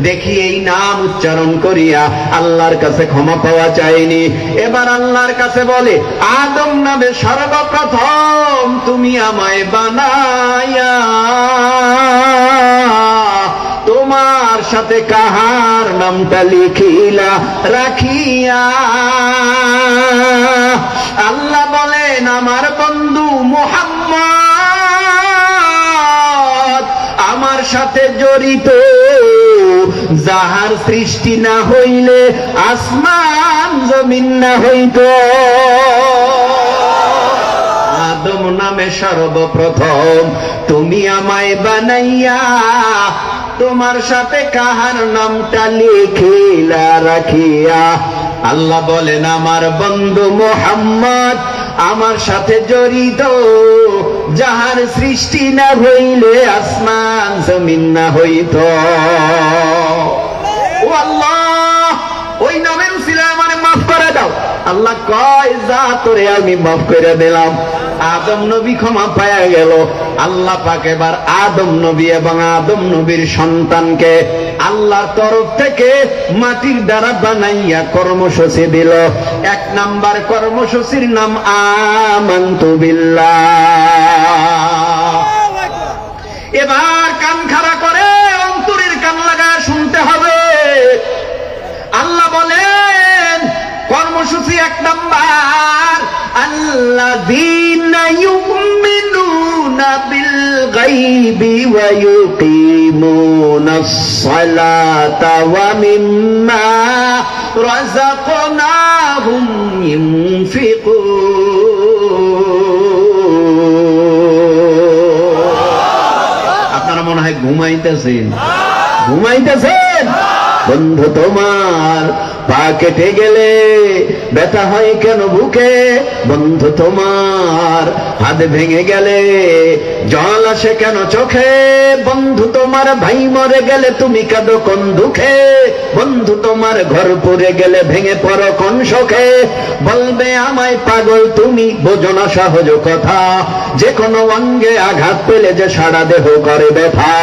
Speaker 1: দেখি এই নাম উচ্চারণ করিয়া আল্লাহর কাছে ক্ষমা পাওয়া চাইনি। এবার আল্লাহর কাছে বলে, আদম নামে সর্বপ্রথম তুমি আমায় বানায়া তোমার সাথে কাহার নামটা লিখিলা রাখিয়া? আল্লাহ বলেন, আমার বন্ধু মুহাম্মদ আমার সাথে জড়িত, যাহার সৃষ্টি না হইলে আসমান জমিন না হইত। আদম নামে সর্বপ্রথম তুমি আমায় বানাইয়া তোমার সাথে কাহার নামটা লিখিলা রাখিয়া? আল্লাহ বলেন, আমার বন্ধু মুহাম্মদ আমার সাথে জড়িত, যাহার সৃষ্টি না হইলে আসমান জমিন না হইত। ও আল্লাহ, ওই নামের উসিলায় আমারে মাফ করে দাও। আল্লাহ কয়, যা তোরে আমি মাফ করে দিলাম। আদম নবী ক্ষমা পায়া গেল। আল্লাহ পাক এবার আদম নবী এবং আদম নবীর সন্তানকে আল্লাহর তরফ থেকে মাটির দ্বারা বানাইয়া কর্মসূচি দিল। 1 নাম্বার কর্মসূচির নাম আমানতু বিল্লাহ। এবার কান খাড়া করে অন্তরের কান লাগায় শুনতে হবে। আল্লাহ বলেন কর্মসূচি 1 নাম্বার, আল্লাযীনা ইউমিনুনা বিল গায়বি ওয়া ইউকিমুনাস সালাতা ওয়া মিম্মা রাযাকনাহুম ইউনফিকুন। আপনারা মনে ঘুমাইতেছেন? ঘুমাইতেছেন? বন্ধু তোমার পা কেটে গেলে ব্যথা হয় কেন বুকে? বন্ধু তোমার হাত ভেঙে গেলে জল আসে কেন চোখে? বন্ধু তোমার ভাই মরে গেলে তুমি কাঁদো কোন দুঃখে? বন্ধু তোমার ঘর পড়ে গেলে ভেঙে পড়ো কোন শোকে? বলবে আমায় পাগল তুমি, বোঝো না সহজ কথা, যে কোনো অঙ্গে আঘাত পেলে যে সারা দেহ করে ব্যথা।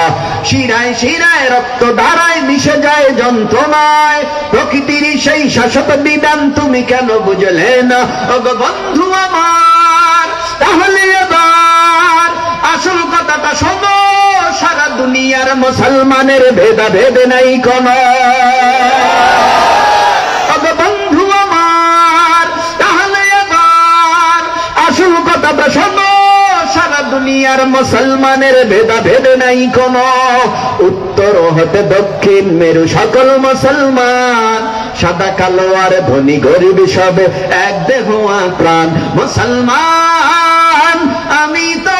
Speaker 1: শিরায় শিরায় রক্ত ধারায় মিশে যায় যন্ত্রণায়, প্রকৃতির সেই শাশ্বত বিধান তুমি কেন বুঝলে না? ওগো বন্ধু আমার, তাহলে এবার আসল কথাটা শোনো, সারা দুনিয়ার মুসলমানের ভেদাভেদ নাই কোন। ওগো বন্ধু আমার, তাহলে এবার আসল কথাটা শোনো, সারা দুনিয়ার মুসলমানের ভেদাভেদ নাই কোন। উত্তর হতে দক্ষিণ মেরু সকল মুসলমান, সাদা কালো আর ধনী গরিব সবে এক দেহ প্রাণ। মুসলমান আমি তো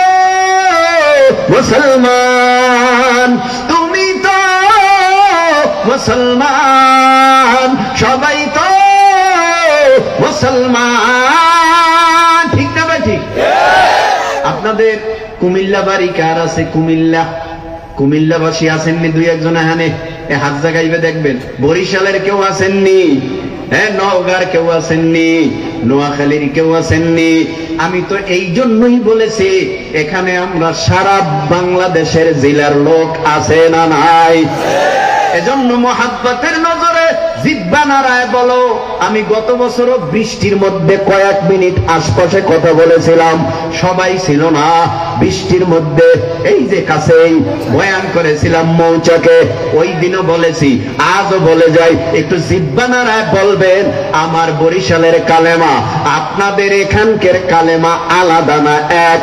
Speaker 1: মুসলমান, তুমি তো মুসলমান, সবাই তো মুসলমান। ঠিক না ভাই? ঠিক। আপনাদের কুমিল্লা বাড়ি কার আছে? কুমিল্লাবাসী আসেননি? দুই একজন এখানে হাত জাগাইবে দেখবেন। বরিশালের কেউ আসেননি? হ্যাঁ, নওগাঁর কেউ আসেননি? নোয়াখালীর কেউ আসেননি? আমি তো এই জন্যই বলেছি এখানে আমরা সারা বাংলাদেশের জেলার লোক আছে না নাই? এজন্য মোহাব্বতের নজরে জিহ্বা নাড়ায় বলো। আমি গত বছরও বৃষ্টির মধ্যে কয়েক মিনিট আশপাশে কথা বলেছিলাম, সবাই ছিল না। বৃষ্টির মধ্যে এই যে কাছেই বয়ান করেছিলাম মৌচাকে, ওই দিনও বলেছি, আজও বলে যাই, একটু জিহ্বা নাড়ায় বলবেন আমার বরিশালের কালেমা আপনাদের এখানকার কালেমা আলাদা না এক?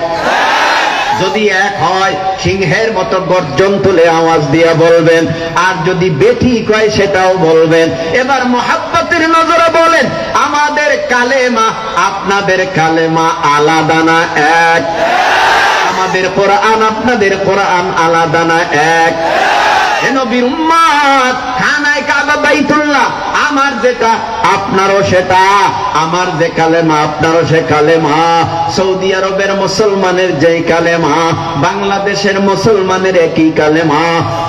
Speaker 1: যদি এক হয় সিংহের মতো গর্জন তুলে আওয়াজ দিয়ে বলবেন, আর যদি বেঠিক হয় সেটাও বলবেন। এবার মোহাব্বতের নজরে বলেন আমাদের কালেমা আপনাদের কালেমা আলাদা না এক? আমাদের কোরআন আপনাদের কোরআন আলাদা না এক? নবীর উম্মত, খানায় কাবা বাইতুল্লাহ আমার যেটা আপনারও সেটা, আমার যে কালেমা আপনারও সে কালেমা। সৌদি আরবের মুসলমানের যে কালেমা বাংলাদেশের মুসলমানের একই কালেমা।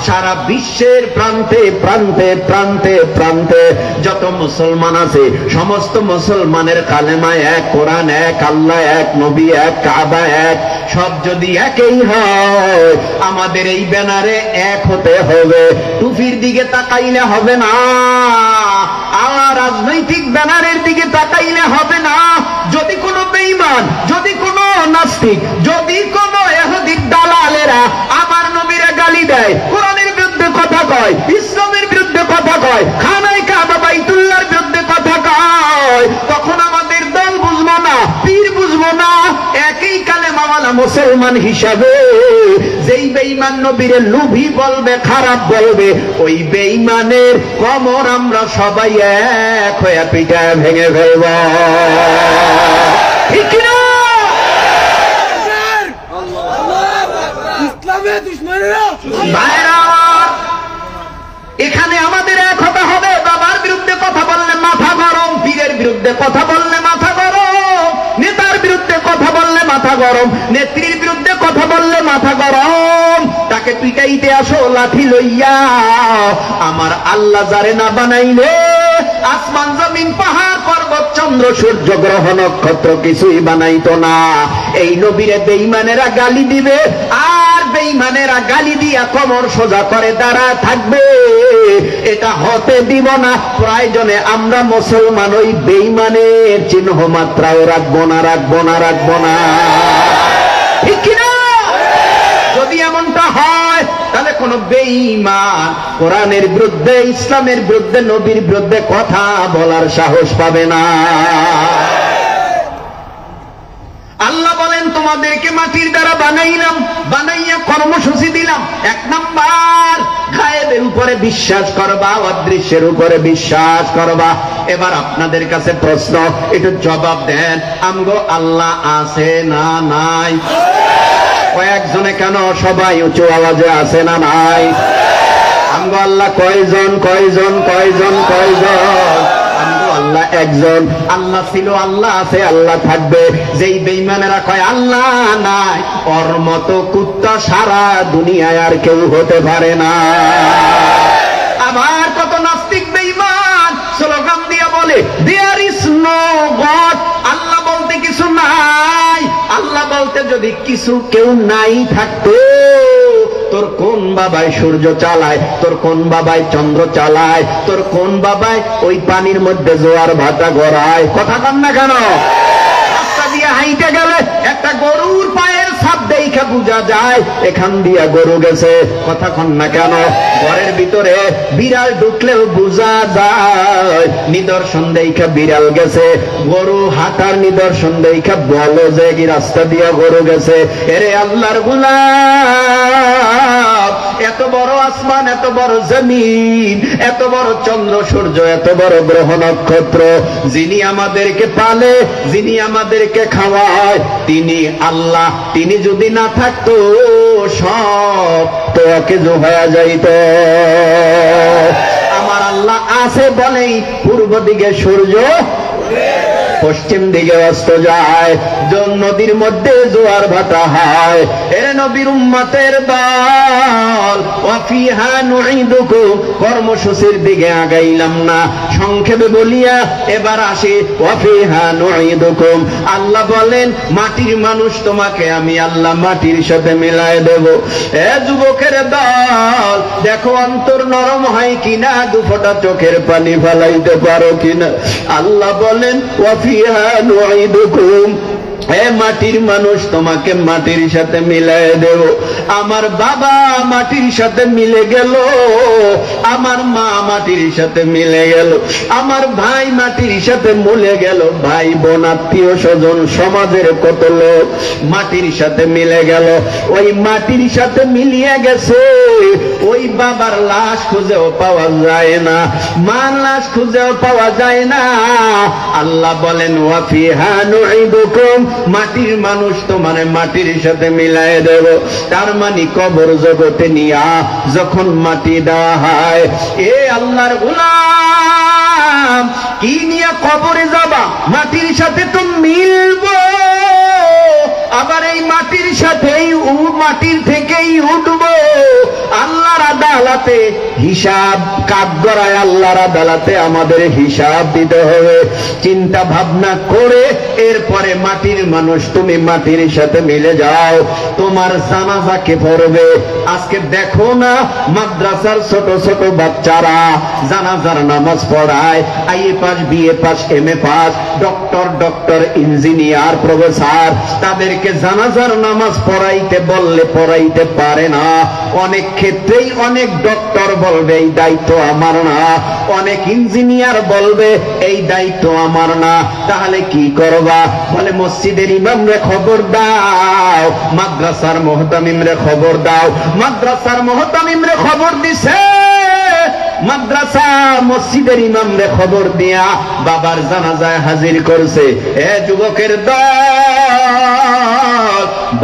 Speaker 1: সারা বিশ্বের প্রান্তে প্রান্তে প্রান্তে প্রান্তে যত মুসলমান আছে সমস্ত মুসলমানের কালেমা এক, কোরআন এক, আল্লাহ এক, নবী এক, কাবা এক। সব যদি একই হয় আমাদের এই ব্যানারে এক হতে হবে। টুপির দিকে তাকাইলে হবে না, আর রাজনৈতিক ব্যানারের দিকে তাকাইলে হবে না। যদি কোনো বেঈমান, যদি কোনো নাস্তিক, যদি কোনো ইহুদির দালালেরা আমার নবীরে গালি দেয়, কোরআনের বিরুদ্ধে কথা কয়, ইসলামের বিরুদ্ধে কথা কয়, খানায় কাবা বাইতুল্লাহর বিরুদ্ধে কথা কয়, তখন আমাদের দল বুঝবো না, পীর বুঝবো না। একই কালেমাওয়ালা মুসলমান হিসাবে যেই বেঈমান নবীরে লোভী বলবে, খারাপ বলবে, ওই বেঈমানের কমর আমরা সবাই এক হয়ে পিটায় ভেঙে ফেলব। ঠিক না? ভাইরা, এখানে আমাদের এক হতে হবে। বাবার বিরুদ্ধে কথা বললে মাথা গরম, পীরের বিরুদ্ধে কথা বললে মাথা গরম, নেতার বিরুদ্ধে কথা বললে মাথা গরম, নেত্রীর বিরুদ্ধে কথা বললে মাথা গরম। তাকে পিটাইতে আসো লাঠি লইয়া। আমার আল্লাহ যারে না বানাইলে আসমান জমিন পাহাড় পর্বত চন্দ্র সূর্য গ্রহ নক্ষত্র কিছুই বানাইতো না। এই নবীরে বেঈমানেরা গালি দিবে, আর বেঈমানেরা গালি দিয়া কমর সোজা করে দাঁড়া থাকবে। এটা হতে দিব না। প্রয়োজনে আমরা মুসলমান ওই বেঈমানের চিহ্ন মাত্রাও রাখবো না, রাখবো না, রাখবো না। ঠিক কিনা? যদি এমনটা হয় তাহলে কোন বেঈমান কোরআনের বিরুদ্ধে, ইসলামের বিরুদ্ধে, নবীর বিরুদ্ধে কথা বলার সাহস পাবে না। আল্লাহ বলেন তোমাদেরকে মাটির দ্বারা বানাইলাম, বানাইয়া কর্মসূচি দিলাম। 1 নাম্বার, গায়েবের উপরে বিশ্বাস করবা, অদৃশ্যের উপরে বিশ্বাস করবা। এবার আপনাদের কাছে প্রশ্ন, একটু জবাব দেন, আমগো আল্লাহ আছে না নাই? কয়েকজনে কেন, সবাই উঁচু আওয়াজে আছে না নাই? আমগো আল্লাহ কয়জন কয়জন কয়জন কয়জন? আমগো আল্লাহ একজন। আল্লাহ ছিল, আল্লাহ আছে, আল্লাহ থাকবে। যেই বেঈমানেরা কয় আল্লাহ নাই, ওর মতো কুত্তা সারা দুনিয়ায় আর কেউ হতে পারে না। আবার কত নাস্তিক বেঈমান স্লোগান দিয়া বলে দেয়ার ইজ নো গড, আল্লাহ বলতে কিছু নাই। আল্লাহ বলতে যদি কিছু কেউ নাই থাকতো, তোর কোন বাবায় সূর্য চালায়, তোর কোন বাবায় চন্দ্র চালায়, তোর কোন বাবায় ওই পানির মধ্যে জোয়ার ভাটা গড়ায়? কথা কন না কেন? রাস্তা দিয়ে হাইটে গেলে একটা গরুর পায়ের ছাপ দেখা বোঝা যায় এখান দিয়া গরু গেছে। কথা কন না কেন? ঘরের ভিতরে বিড়াল ঢুকলেও বোঝা যায় নিদর্শন দেখা বিড়াল গেছে। গরু হাঁটার নিদর্শন দেখা বলো যে কি রাস্তা দিয়া গরু গেছে। এরে আল্লাহর গোলাম, এত বড় আসমান, এত বড় জমিন, এত বড় চন্দ্র সূর্য, এত বড় গ্রহ নক্ষত্র, যিনি আমাদেরকে পালে, যিনি আমাদেরকে খাওয়ায়, তিনি আল্লাহ। তিনি যদি না থাকতো সব তো অকেজো হয়ে যাইত। আমার আল্লাহ আছে বলেই পূর্ব দিকে সূর্য, পশ্চিম দিকে অস্ত যায়, নদীর মধ্যে জোয়ার ভাটা হয়। এর নবীর উম্মতের দল, ওয়াফিহা নুঈদুকুম, কর্মসূচির দিকে আগাইলাম না, সংক্ষেপে বলিয়া এবার আসি ওয়াফিহা নুঈদুকুম। আল্লাহ বলেন মাটির মানুষ তোমাকে আমি আল্লাহ মাটির সাথে মিলায় দেব। এ যুবকের দল, দেখো অন্তর নরম হয় কিনা, দুফোঁটা চোখের পানি ফেলাইতে পারো কিনা। আল্লাহ বলেন ওয়াফিহা নুঈদুকুম, হে মাটির মানুষ তোমাকে মাটির সাথে মিলাই দেব। আমার বাবা মাটির সাথে মিলে গেল, আমার মা মাটির সাথে মিলে গেল, আমার ভাই মাটির সাথে মিলে গেল, ভাই বোন আত্মীয় স্বজন সমাজের কত লোক মাটির সাথে মিলে গেল। ওই মাটির সাথে মিলিয়ে গেছে, ওই বাবার লাশ খুঁজেও পাওয়া যায় না, মার লাশ খুঁজেও পাওয়া যায় না। আল্লাহ বলেন ওয়াফিহা নুঈদুকুম, মাটির মানুষ তোমার মাটির সাথে মিলাই দেব। তার মানে কবর জগতে নিয়া যখন মাটি দেওয়া হয়, এ আল্লাহর গোলাম কি নিয়ে কবরে যাবা? মাটির সাথে তো মিলবো, আবার এই মাটির সাথেই মাটির থেকেই উঠবো। আল্লাহর আদালতে হিসাব কাঠগড়ায়, আল্লাহর আদালতে আমাদের হিসাব দিতে হবে। চিন্তা ভাবনা করে এরপরে মাটির মানুষ তুমি মাটির সাথে মিলে যাও। তোমার জানাজা কে পড়বে? আজকে দেখো না মাদ্রাসার ছোট ছোট বাচ্চারা জানাজার নামাজ পড়ায়, IA pass, BA pass, MA pass, doctor, engineer, professor, তাদেরকে জানাজার নামাজ পড়াইতে বললে পড়াইতে পারে না। অনেক ক্ষেত্রেই অনেক ডক্টর বলবে এই দায়িত্ব আমার না, অনেক ইঞ্জিনিয়ার বলবে এই দায়িত্ব আমার না। তাহলে কি করবা? বলে মসজিদের ইমামরে খবর দাও, মাদ্রাসার মুহতামিমরে খবর দাও। মাদ্রাসার মুহতামিমরে খবর দিছে, মাদ্রাসা মসজিদের ইমামরে খবর দিয়া বাবার জানাজায় হাজির করছে। এ যুবকের দল,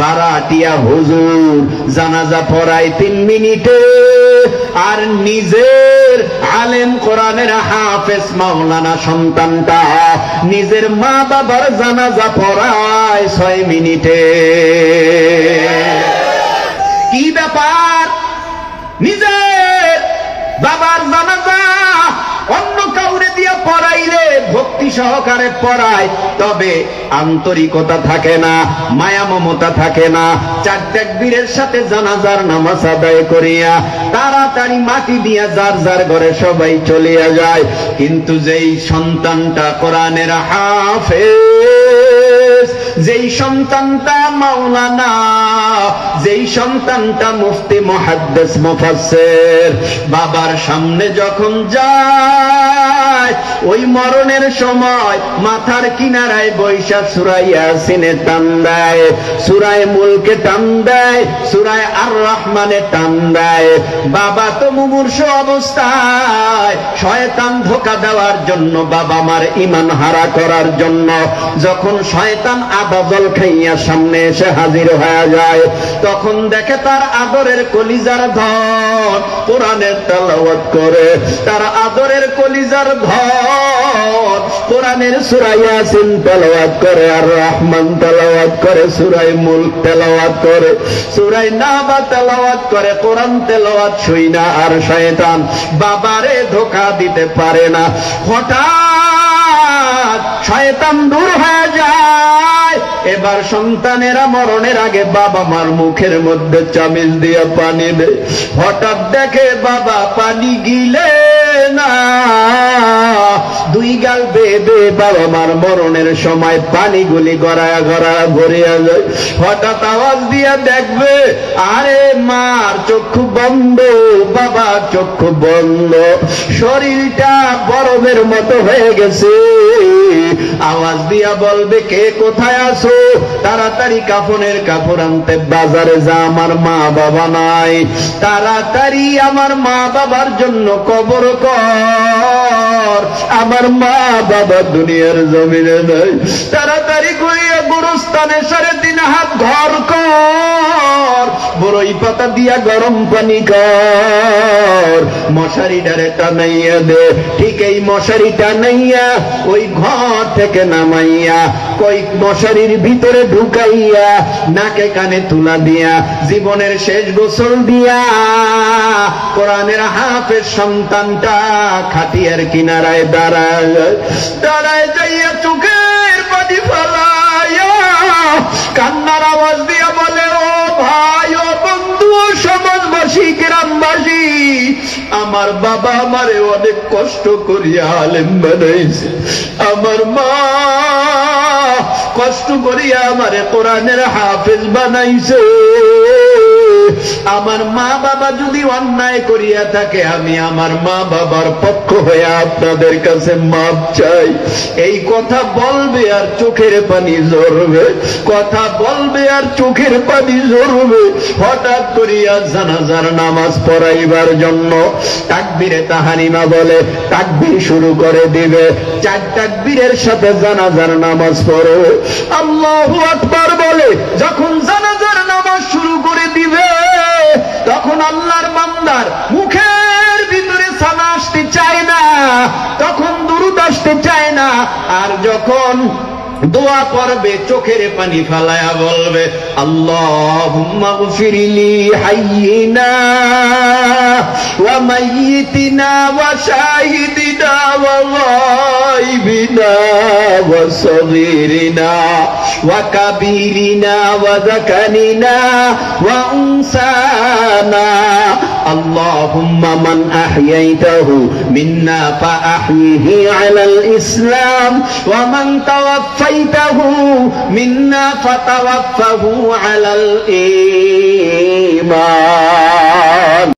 Speaker 1: বারাটিয়া হুজুর জানাজা পড়ায় 3 মিনিটে, আর নিজের আলেম কোরআনের হাফেজ মাওলানা সন্তানটা নিজের মা বাবার জানাজা পড়ায় 6 মিনিটে। কি ব্যাপার? নিজের বাবার জানাজা অন্য কাউরে দিয়া পড়াইলে ভক্তি সহকারে পড়ায়, তবে আন্তরিকতা থাকে না, মায়া মমতা থাকে না। 4 তাকবীরের সাথে জানাজার নামাজ আদায় করিয়া তাড়াতাড়ি মাটি দিয়া যার যার ঘরে সবাই চলিয়া যায়। কিন্তু যেই সন্তানটা কোরআনের হাফেজ, যেই সন্তানটা মাওলানা, যেই সন্তানটা মুফতি, মুহাদ্দিস, মুফাসসির, বাবার সামনে যখন যায় ওই মরণের সময় মাথার কিনারায় বৈশা সূরা ইয়াসিনে টান দেয়, সূরা মুলকে টান দেয়, সূরা আর রহমানে টান দেয়। বাবা তো মুমূর্ষ অবস্থায়, শয়তান ধোঁকা দেওয়ার জন্য, বাবা মার ঈমান হারা করার জন্য যখন শয়তান আদাজল খাইয়া সামনে এসে হাজির হয়ে যায়, তখন দেখে তার আদরের কলিজার ধন কোরআনের তেলাওয়াত করে, তার আদরের কলিজার ধন কোরআনের সূরা ইয়াসিন তেলাওয়াত করে, আর রহমান তেলাওয়াত করে, সূরা মুলক তেলাওয়াত করে, সূরা নাবা তেলাওয়াত করে, কোরআন তেলাওয়াত শুই না। আর শয়তান বাবারে ধোঁকা দিতে পারে না। হঠাৎ শয়তান দূর হয়ে যায়। এবার সন্তানেরা মরণের আগে বাবা মার মুখের মধ্যে চামিচ দিয়ে পানি দেয়। হঠাৎ দেখে বাবা পানি গিলে না, দুই গাল বেঁধে বাবা মার মরণের সময় পানিগুলি গড়ায়া গড়ায়া ভরিয়া যায়। হঠাৎ আওয়াজ দিয়া দেখবে আরে মার চক্ষু বন্ধ, বাবার চক্ষু বন্ধ, শরীরটা বরফের মতো হয়ে গেছে। আওয়াজ দিয়া বলবে কে কোথায় আছো, তাড়াতাড়ি কাফনের কাপড় আনতে বাজারে যা, আমার মা বাবা নাই, তাড়াতাড়ি আমার মা বাবার জন্য কবর কর, আমার মা বাবা দুনিয়ার জমিনে নাই, তাড়াতাড়ি করিয়া গুরুস্থানে 3.5 হাত ঘর কর, বড়ই পাতা দিয়া গরম পানি কর, মশারি ডারে টানাইয়া দে। ঠিক এই মশারি টানাইয়া ওই ঘর থেকে নামাইয়া কই মশারির ভিতরে ঢুকাইয়া নাকে কানে তুলা দিয়া জীবনের শেষ গোসল দিয়া কোরআনের হাফেজ সন্তানটা খাটিয়ার কিনারায় দাঁড়ায় যাইয়া চোখের পানি ফেলাইয়া কান্নার আওয়াজ দিয়া বলে ও ভাই, ও বন্ধু, ও সমাজবাসী, গ্রামবাসী, আমার বাবা আমারে অনেক কষ্ট করিয়া আলেম বানাইছে, আমার মা কষ্ট করিয়া আমারে কোরআনের হাফেজ বানাইছে, আমার মা বাবা যদি অন্যায় করিয়া থাকে আমি আমার মা বাবার পক্ষ হয়ে আপনাদের কাছে মাপ চাই। এই কথা বলবে আর চোখের পানি ঝরবে, কথা বলবে আর চোখের পানি ঝরবে। হঠাৎ করিয়া জানাজার নামাজ পড়াইবার জন্য তাকবীরে তাহরিমা বলে তাকবীর শুরু করে দিবে। 4 তাকবীরের সাথে জানাজার নামাজ পড়ে আল্লাহু আকবার বলে যখন জানাজার নামাজ শুরু করে দিবে, তখন আল্লাহর বান্দার মুখের ভিতরে সানা আসতে চায় না, তখন দুরূদ আসতে চায় না। আর যখন দোয়া পড়বে চোখের পানি ফেলায়া বলবে আল্লাহুম্মা গফিরলি হাইয়িনা ওয়া মাইয়িতিনা ওয়া শাহিদিনা ওয়া গায়বিনা ওয়া সগীরিনা ওয়া কাবীরিনা ওয়া যাকারিনা ওয়া উনসানা আল্লাহুম্মা মান আহইয়াইতাহু মিন্না ফাআহইহি আলাল ইসলাম ওয়া মান তাওয়াফাইতাহু মিন্না ফাতাওয়াফাহু আলাল ঈমান।